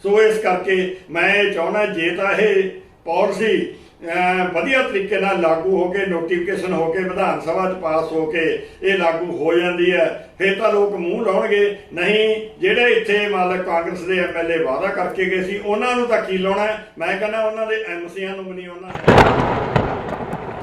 सो इस करके मैं चाहना जे तो यह पॉलिसी ਵਧੀਆ ਤਰੀਕੇ ਨਾਲ ਲਾਗੂ ਹੋ ਕੇ ਨੋਟੀਫਿਕੇਸ਼ਨ ਹੋ ਕੇ ਵਿਧਾਨ ਸਭਾ 'ਚ ਪਾਸ ਹੋ ਕੇ ਇਹ ਲਾਗੂ ਹੋ ਜਾਂਦੀ ਹੈ, ਫਿਰ ਤਾਂ ਲੋਕ ਮੂੰਹ ਲਾਉਣਗੇ। ਨਹੀਂ ਜਿਹੜੇ ਇੱਥੇ ਮਤਲਬ ਕਾਂਗਰਸ ਦੇ ਐਮਐਲਏ ਵਾਅਦਾ ਕਰਕੇ ਗਏ ਸੀ ਉਹਨਾਂ ਨੂੰ ਤਾਂ ਕੀ ਲਾਉਣਾ। ਮੈਂ ਕਹਿੰਦਾ ਉਹਨਾਂ ਦੇ ਐਮਸੀਆਂ ਨੂੰ ਵੀ ਨਹੀਂ। ਉਹਨਾਂ ਨੇ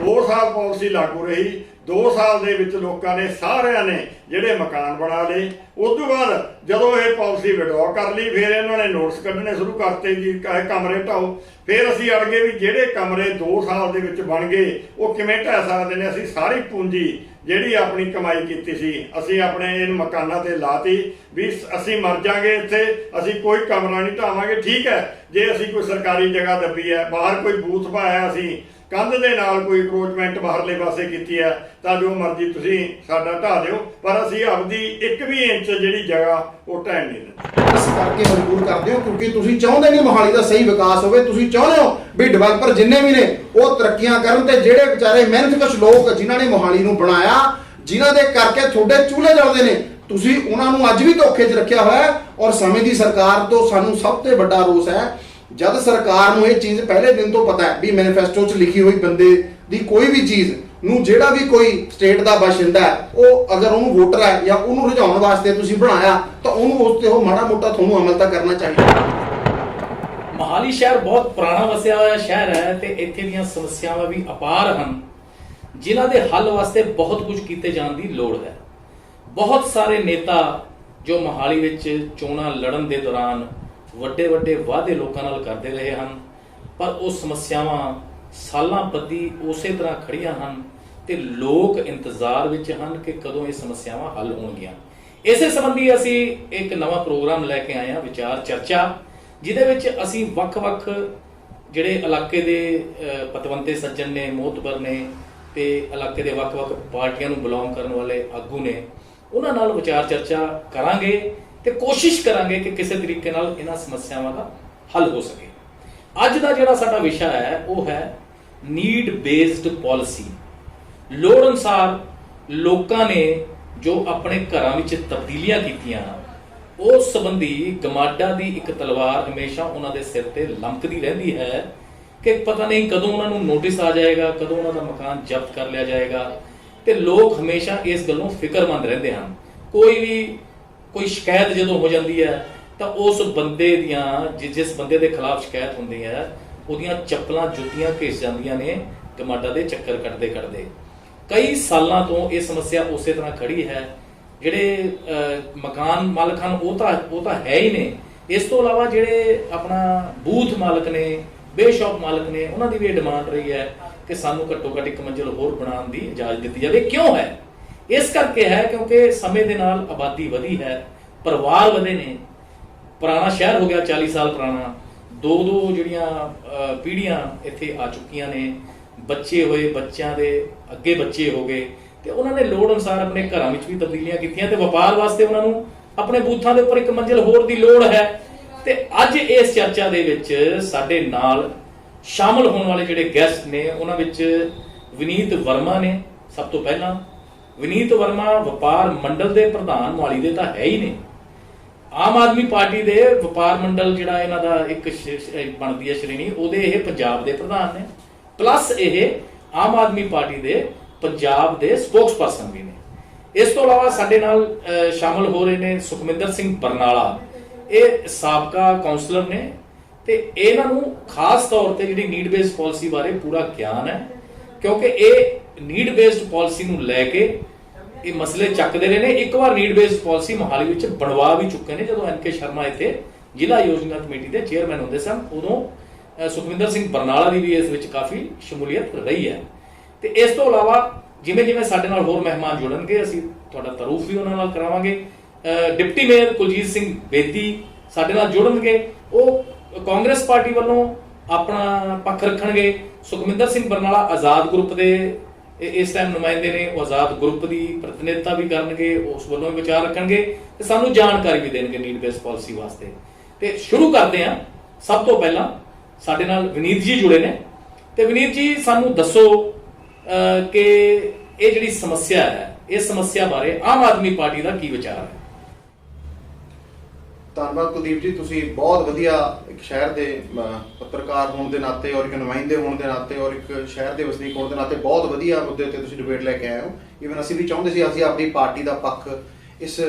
2 ਸਾਲ ਪਾਲਿਸੀ ਲਾਗੂ ਰਹੀ, 2 ਸਾਲ ਦੇ ਵਿੱਚ ਲੋਕਾਂ ਨੇ ਸਾਰਿਆਂ ਨੇ ਜਿਹੜੇ ਮਕਾਨ ਬਣਾ ਲਏ। ਉਸ ਤੋਂ ਬਾਅਦ ਜਦੋਂ ਇਹ ਪਾਲਿਸੀ ਵਿਡਰਾਅ ਕਰ ਲਈ ਫਿਰ ਇਹਨਾਂ ਨੇ ਨੋਟਿਸ ਕੱਢਣੇ ਸ਼ੁਰੂ ਕਰਤੇ ਜੀ ਕਮਰੇ ਢਾਓ। ਫਿਰ ਅਸੀਂ ਅੜ ਗਏ ਵੀ ਜਿਹੜੇ ਕਮਰੇ 2 ਸਾਲ ਦੇ ਵਿੱਚ ਬਣ ਗਏ ਉਹ ਕਿਵੇਂ ਢਹਿ ਸਕਦੇ ਨੇ। ਅਸੀਂ ਸਾਰੀ ਪੂੰਜੀ ਜਿਹੜੀ ਆਪਣੀ ਕਮਾਈ ਕੀਤੀ ਸੀ ਅਸੀਂ ਆਪਣੇ ਇਹਨਾਂ ਮਕਾਨਾਂ ਤੇ ਲਾਤੀ ਵੀ ਅਸੀਂ ਮਰ ਜਾਾਂਗੇ ਇੱਥੇ, ਅਸੀਂ ਕੋਈ ਕਮਰਾ ਨਹੀਂ ਢਾਵਾਂਗੇ। ਠੀਕ ਹੈ, ਜੇ ਅਸੀਂ ਕੋਈ ਸਰਕਾਰੀ ਜਗ੍ਹਾ ਦੱਬੀ ਹੈ, ਬਾਹਰ ਕੋਈ ਬੂਥ ਪਾਇਆ, ਅਸੀਂ ਕੰਧ ਦੇ ਨਾਲ ਕੋਈ ਅਪਰੋਚਮੈਂਟ ਬਾਹਰਲੇ ਪਾਸੇ ਕੀਤੀ ਹੈ ਤਾਂ ਜੋ ਮਰਜ਼ੀ ਤੁਸੀਂ ਸਾਡਾ ਢਾਹ ਦਿਓ, ਪਰ ਅਸੀਂ ਆਪਦੀ 1 ਵੀ ਇੰਚ ਜਿਹੜੀ ਜਗ੍ਹਾ ਉਹ ਢਹਿਣ ਨਹੀਂ ਦਿੰਦੇ। ਇਸ ਕਰਕੇ ਮਜਬੂਰ ਕਰਦੇ ਹੋ ਕਿਉਂਕਿ ਤੁਸੀਂ ਚਾਹੁੰਦੇ ਨਹੀਂ ਮੋਹਾਲੀ ਦਾ ਸਹੀ ਵਿਕਾਸ ਹੋਵੇ। ਤੁਸੀਂ ਚਾਹੁੰਦੇ ਹੋ ਵੀ ਡਿਵੈਲਪਰ ਜਿੰਨੇ ਵੀ ਨੇ ਉਹ ਤਰੱਕੀਆਂ ਕਰਨ ਤੇ ਜਿਹੜੇ ਵਿਚਾਰੇ ਮਿਹਨਤਕਸ਼ ਲੋਕ ਜਿਨ੍ਹਾਂ ਨੇ ਮੋਹਾਲੀ ਨੂੰ ਬਣਾਇਆ, ਜਿਨ੍ਹਾਂ ਦੇ ਕਰਕੇ ਤੁਹਾਡੇ ਚੂਲੇ ਜਲਦੇ ਨੇ, ਤੁਸੀਂ ਉਹਨਾਂ ਨੂੰ ਅੱਜ ਵੀ ਧੋਖੇ 'ਚ ਰੱਖਿਆ ਹੋਇਆ ਹੈ। ਔਰ ਸਮੇਂ ਦੀ ਸਰਕਾਰ ਤੋਂ ਸਾਨੂੰ ਸਭ ਤੋਂ ਵੱਡਾ ਰੋਸ ਹੈ ਜਦ ਸਰਕਾਰ ਨੂੰ ਇਹ ਚੀਜ਼ ਪਹਿਲੇ ਦਿਨ ਤੋਂ ਪਤਾ ਹੈ ਵੀ ਮੈਨੀਫੈਸਟੋ 'ਚ ਲਿਖੀ ਹੋਈ ਬੰਦੇ ਦੀ ਕੋਈ ਵੀ ਚੀਜ਼ ਨੂੰ ਜਿਹੜਾ ਵੀ ਕੋਈ ਸਟੇਟ ਦਾ ਬਾਸ਼ਿੰਦਾ ਹੈ ਉਹ ਅਗਰ ਉਹਨੂੰ ਵੋਟਰ ਹੈ ਜਾਂ ਉਹਨੂੰ ਰੁਝਾਉਣ ਵਾਸਤੇ ਤੁਸੀਂ ਬਣਾਇਆ ਤਾਂ ਉਹਨੂੰ ਉਸ ਤੇ ਉਹ ਮਾੜਾ ਮੋਟਾ ਤੁਹਾਨੂੰ ਅਮਲ ਤਾਂ ਕਰਨਾ ਚਾਹੀਦਾ। ਮੋਹਾਲੀ ਸ਼ਹਿਰ ਬਹੁਤ ਪੁਰਾਣਾ ਵਸਿਆ ਹੋਇਆ ਸ਼ਹਿਰ ਹੈ ਤੇ ਇੱਥੇ ਦੀਆਂ ਸਮੱਸਿਆਵਾਂ ਵੀ ਅਪਾਰ ਹਨ ਜਿਨ੍ਹਾਂ ਦੇ ਹੱਲ ਵਾਸਤੇ ਬਹੁਤ ਕੁਝ ਕੀਤੇ ਜਾਣ ਦੀ ਲੋੜ ਹੈ। ਬਹੁਤ ਸਾਰੇ ਨੇਤਾ ਜੋ ਮੋਹਾਲੀ ਵਿੱਚ ਚੋਣਾਂ ਲੜਨ ਦੇ ਦੌਰਾਨ ਵੱਡੇ ਵੱਡੇ ਵਾਅਦੇ ਲੋਕਾਂ ਨਾਲ ਕਰਦੇ ਰਹੇ ਹਨ, ਪਰ ਉਹ ਸਮੱਸਿਆਵਾਂ ਸਾਲਾਂ ਬੱਧੀ ਉਸੇ ਤਰ੍ਹਾਂ ਖੜੀਆਂ ਹਨ ਤੇ ਲੋਕ ਇੰਤਜ਼ਾਰ ਵਿੱਚ ਹਨ ਕਿ ਕਦੋਂ ਇਹ ਸਮੱਸਿਆਵਾਂ ਹੱਲ ਹੋਣਗੀਆਂ। ਇਸੇ ਸੰਬੰਧੀ ਅਸੀਂ ਇੱਕ ਨਵਾਂ ਪ੍ਰੋਗਰਾਮ ਲੈ ਕੇ ਆਏ ਹਾਂ, ਵਿਚਾਰ ਚਰਚਾ, ਜਿਹਦੇ ਵਿੱਚ ਅਸੀਂ ਵੱਖ-ਵੱਖ ਜਿਹੜੇ ਇਲਾਕੇ ਦੇ ਪਤਵੰਤੇ ਸੱਜਣ ਨੇ, ਮੋਹਤਬਰ ਨੇ ਤੇ ਇਲਾਕੇ ਦੇ ਵੱਖ-ਵੱਖ ਪਾਰਟੀਆਂ ਨੂੰ ਬਿਲੋਂਗ ਕਰਨ ਵਾਲੇ ਆਗੂ ਨੇ, ਉਹਨਾਂ ਨਾਲ ਵਿਚਾਰ ਚਰਚਾ ਕਰਾਂਗੇ ਤੇ ਕੋਸ਼ਿਸ਼ ਕਰਾਂਗੇ ਕਿ ਕਿਸੇ ਤਰੀਕੇ ਨਾਲ ਇਹਨਾਂ ਸਮੱਸਿਆਵਾਂ ਦਾ ਹੱਲ ਹੋ ਸਕੇ। ਅੱਜ ਦਾ ਜਿਹੜਾ ਸਾਡਾ ਵਿਸ਼ਾ ਹੈ ਉਹ ਹੈ ਨੀਡ ਬੇਸਡ ਪਾਲਿਸੀ। ਲੋੜ ਅਨੁਸਾਰ ਲੋਕਾਂ ਨੇ ਜੋ ਆਪਣੇ ਘਰਾਂ ਵਿੱਚ ਤਬਦੀਲੀਆਂ ਕੀਤੀਆਂ ਉਸ ਸੰਬੰਧੀ ਗਮਾਡਾ ਦੀ ਇੱਕ ਤਲਵਾਰ ਹਮੇਸ਼ਾ ਉਹਨਾਂ ਦੇ ਸਿਰ ਤੇ ਲਮਕਦੀ ਰਹਿੰਦੀ ਹੈ ਕਿ ਪਤਾ ਨਹੀਂ ਕਦੋਂ ਉਹਨਾਂ ਨੂੰ ਨੋਟਿਸ ਆ ਜਾਏਗਾ, ਕਦੋਂ ਉਹਨਾਂ ਦਾ ਮਕਾਨ ਜ਼ਬਤ ਕਰ ਲਿਆ ਜਾਏਗਾ। ਤੇ ਲੋਕ ਹਮੇਸ਼ਾ ਇਸ ਗੱਲੋਂ ਫਿਕਰਮੰਦ ਰਹਿੰਦੇ ਹਨ। ਕੋਈ ਸ਼ਿਕਾਇਤ ਜਦੋਂ ਹੋ ਜਾਂਦੀ ਹੈ ਤਾਂ ਉਸ ਬੰਦੇ ਦੀਆਂ ਜਿਸ ਬੰਦੇ ਦੇ ਖਿਲਾਫ ਸ਼ਿਕਾਇਤ ਹੁੰਦੀ ਹੈ ਉਹਦੀਆਂ ਚੱਪਲਾਂ ਜੁੱਤੀਆਂ ਘਿਸ ਜਾਂਦੀਆਂ ਨੇ ਗਮਾਡਾ ਦੇ ਚੱਕਰ ਕੱਟਦੇ ਕੱਟਦੇ। ਕਈ ਸਾਲਾਂ ਤੋਂ ਇਹ ਸਮੱਸਿਆ ਉਸੇ ਤਰ੍ਹਾਂ ਖੜੀ ਹੈ। ਜਿਹੜੇ ਮਕਾਨ ਮਾਲਕ ਹਨ ਉਹ ਤਾਂ ਹੈ ਹੀ ਨੇ, ਇਸ ਤੋਂ ਇਲਾਵਾ ਜਿਹੜੇ ਆਪਣਾ ਬੂਥ ਮਾਲਕ ਨੇ, ਬੇਸ਼ੌਪ ਮਾਲਕ ਨੇ, ਉਹਨਾਂ ਦੀ ਵੀ ਇਹ ਡਿਮਾਂਡ ਰਹੀ ਹੈ ਕਿ ਸਾਨੂੰ ਘੱਟੋ ਘੱਟ 1 ਮੰਜ਼ਿਲ ਹੋਰ ਬਣਾਉਣ ਦੀ ਇਜਾਜ਼ਤ ਦਿੱਤੀ ਜਾਵੇ। ਕਿਉਂ ਹੈ? ਇਸ ਕਰਕੇ ਹੈ ਕਿਉਂਕਿ ਸਮੇਂ ਦੇ ਨਾਲ ਆਬਾਦੀ ਵਧੀ ਹੈ, ਪਰਿਵਾਰ ਵਧੇ ਨੇ, ਪੁਰਾਣਾ ਸ਼ਹਿਰ ਹੋ ਗਿਆ 40 ਸਾਲ ਪੁਰਾਣਾ, ਦੋ ਜਿਹੜੀਆਂ ਪੀੜ੍ਹੀਆਂ ਇੱਥੇ ਆ ਚੁੱਕੀਆਂ ਨੇ, ਬੱਚੇ ਹੋਏ, ਬੱਚਿਆਂ ਦੇ ਅੱਗੇ ਬੱਚੇ ਹੋ ਗਏ ਤੇ ਉਹਨਾਂ ਨੇ ਲੋੜ ਅਨੁਸਾਰ ਆਪਣੇ ਘਰਾਂ ਵਿੱਚ ਵੀ ਤਬਦੀਲੀਆਂ ਕੀਤੀਆਂ ਤੇ ਵਪਾਰ ਵਾਸਤੇ ਉਹਨਾਂ ਨੂੰ ਆਪਣੇ ਬੂਥਾਂ ਦੇ ਉੱਪਰ 1 ਮੰਜ਼ਿਲ ਹੋਰ ਦੀ ਲੋੜ ਹੈ। ਤੇ ਅੱਜ ਇਸ ਚਰਚਾ ਦੇ ਵਿੱਚ ਸਾਡੇ ਨਾਲ ਸ਼ਾਮਲ ਹੋਣ ਵਾਲੇ ਜਿਹੜੇ ਗੈਸਟ ਨੇ ਉਹਨਾਂ ਵਿੱਚ ਵਿਨੀਤ ਵਰਮਾ ਨੇ। ਸਭ ਤੋਂ ਪਹਿਲਾਂ ਵਿਨੀਤ ਵਰਮਾ ਵਪਾਰ ਮੰਡਲ ਦੇ ਪ੍ਰਧਾਨ ਮੋਹਾਲੀ ਦੇ ਤਾਂ ਹੈ ਹੀ ਨੇ। ਆਮ ਆਦਮੀ ਪਾਰਟੀ ਦੇ ਵਪਾਰ ਮੰਡਲ ਜਿਹੜਾ ਇਹਨਾਂ ਦਾ ਇੱਕ ਬਣਦੀ ਹੈ ਸ਼੍ਰੇਣੀ, ਉਹਦੇ ਇਹ ਪੰਜਾਬ ਦੇ ਪ੍ਰਧਾਨ ਨੇ, ਪਲੱਸ ਇਹ ਆਮ ਆਦਮੀ ਪਾਰਟੀ ਦੇ ਪੰਜਾਬ ਦੇ ਸਪੋਕਸਪਰਸਨ ਵੀ ਨੇ। ਇਸ ਤੋਂ ਇਲਾਵਾ ਸਾਡੇ ਨਾਲ ਸ਼ਾਮਲ ਹੋ ਰਹੇ ਨੇ ਸੁਖਮਿੰਦਰ ਸਿੰਘ ਬਰਨਾਲਾ। ਇਹ ਸਾਬਕਾ ਕਾਉਂਸਲਰ ਨੇ ਤੇ ਇਹਨਾਂ ਨੂੰ ਖਾਸ ਤੌਰ ਤੇ ਜਿਹੜੀ ਨੀਡ ਬੇਸਡ ਪਾਲਿਸੀ ਬਾਰੇ ਪੂਰਾ ਗਿਆਨ ਹੈ ਕਿਉਂਕਿ ਇਹ ਨੀਡ ਬੇਸਡ ਪਾਲਿਸੀ ਨੂੰ ਲੈ ਕੇ ਇਹ ਮਸਲੇ ਚੱਕਦੇ ਰਹੇ ਨੇ। ਇੱਕ ਵਾਰ ਨੀਡ ਬੇਸਡ ਪਾਲਿਸੀ ਮੋਹਾਲੀ ਵਿੱਚ ਬਣਵਾ ਵੀ ਚੁੱਕੇ ਨੇ। ਜਦੋਂ ਐਨ ਕੇ ਸ਼ਰਮਾ ਇੱਥੇ ਜ਼ਿਲ੍ਹਾ ਯੋਜਨਾ ਕਮੇਟੀ ਦੇ ਚੇਅਰਮੈਨ ਹੁੰਦੇ ਸਨ ਉਦੋਂ ਸੁਖਵਿੰਦਰ ਸਿੰਘ ਬਰਨਾਲਾ ਦੀ ਵੀ ਇਸ ਵਿੱਚ ਕਾਫੀ ਸ਼ਮੂਲੀਅਤ ਰਹੀ ਹੈ। ਤੇ ਇਸ ਤੋਂ ਇਲਾਵਾ ਜਿਵੇਂ ਜਿਵੇਂ ਸਾਡੇ ਨਾਲ ਹੋਰ ਮਹਿਮਾਨ ਜੁੜਨਗੇ ਅਸੀਂ ਤੁਹਾਡਾ ਤਾਰੂਫ ਵੀ ਉਹਨਾਂ ਨਾਲ ਕਰਾਵਾਂਗੇ। ਡਿਪਟੀ ਮੇਅਰ ਕੁਲਜੀਤ ਸਿੰਘ ਬੇਦੀ ਸਾਡੇ ਨਾਲ ਜੁੜਨਗੇ, ਉਹ ਕਾਂਗਰਸ ਪਾਰਟੀ ਵੱਲੋਂ ਆਪਣਾ ਪੱਖ ਰੱਖਣਗੇ। ਸੁਖਵਿੰਦਰ ਸਿੰਘ ਬਰਨਾਲਾ ਆਜ਼ਾਦ ਗਰੁੱਪ ਦੇ ਇਸ ਟਾਈਮ ਨੁਮਾਇੰਦੇ ਨੇ, ਉਹ ਆਜ਼ਾਦ ਗਰੁੱਪ ਦੀ ਪ੍ਰਤੀਨਿਧਤਾ ਵੀ ਕਰਨਗੇ, ਉਸ ਵੱਲੋਂ ਵੀ ਵਿਚਾਰ ਰੱਖਣਗੇ ਤੇ ਸਾਨੂੰ ਜਾਣਕਾਰੀ ਵੀ ਦੇਣਗੇ ਨੀਡ ਬੇਸਡ ਪਾਲਿਸੀ ਵਾਸਤੇ। ਤੇ ਸ਼ੁਰੂ ਕਰਦੇ ਹਾਂ। ਸਭ ਤੋਂ ਪਹਿਲਾਂ ਸਾਡੇ ਨਾਲ ਵਿਨੀਤ ਜੀ ਜੁੜੇ ਨੇ ਤੇ ਵਿਨੀਤ ਜੀ ਸਾਨੂੰ ਦੱਸੋ ਕਿ ਇਹ ਜਿਹੜੀ ਸਮੱਸਿਆ ਹੈ, ਇਸ ਸਮੱਸਿਆ ਬਾਰੇ ਆਮ ਆਦਮੀ ਪਾਰਟੀ ਦਾ ਕੀ ਵਿਚਾਰ ਹੈ? ਧੰਨਵਾਦ ਕੁਲਦੀਪ ਜੀ, ਤੁਸੀਂ ਬਹੁਤ ਵਧੀਆ ਇੱਕ ਸ਼ਹਿਰ ਦੇ ਪੱਤਰਕਾਰ ਹੋਣ ਦੇ ਨਾਤੇ ਔਰ ਇੱਕ ਨੁਮਾਇੰਦੇ ਹੋਣ ਦੇ ਨਾਤੇ ਔਰ ਇੱਕ ਸ਼ਹਿਰ ਦੇ ਵਸਨੀਕ ਹੋਣ ਦੇ ਨਾਤੇ ਬਹੁਤ ਵਧੀਆ ਮੁੱਦੇ ਤੇ ਤੁਸੀਂ ਡਿਬੇਟ ਲੈ ਕੇ ਆਏ ਹੋ। ਈਵਨ ਅਸੀਂ ਵੀ ਚਾਹੁੰਦੇ ਸੀ ਅਸੀਂ ਆਪਣੀ ਪਾਰਟੀ ਦਾ ਪੱਖ ਇਸ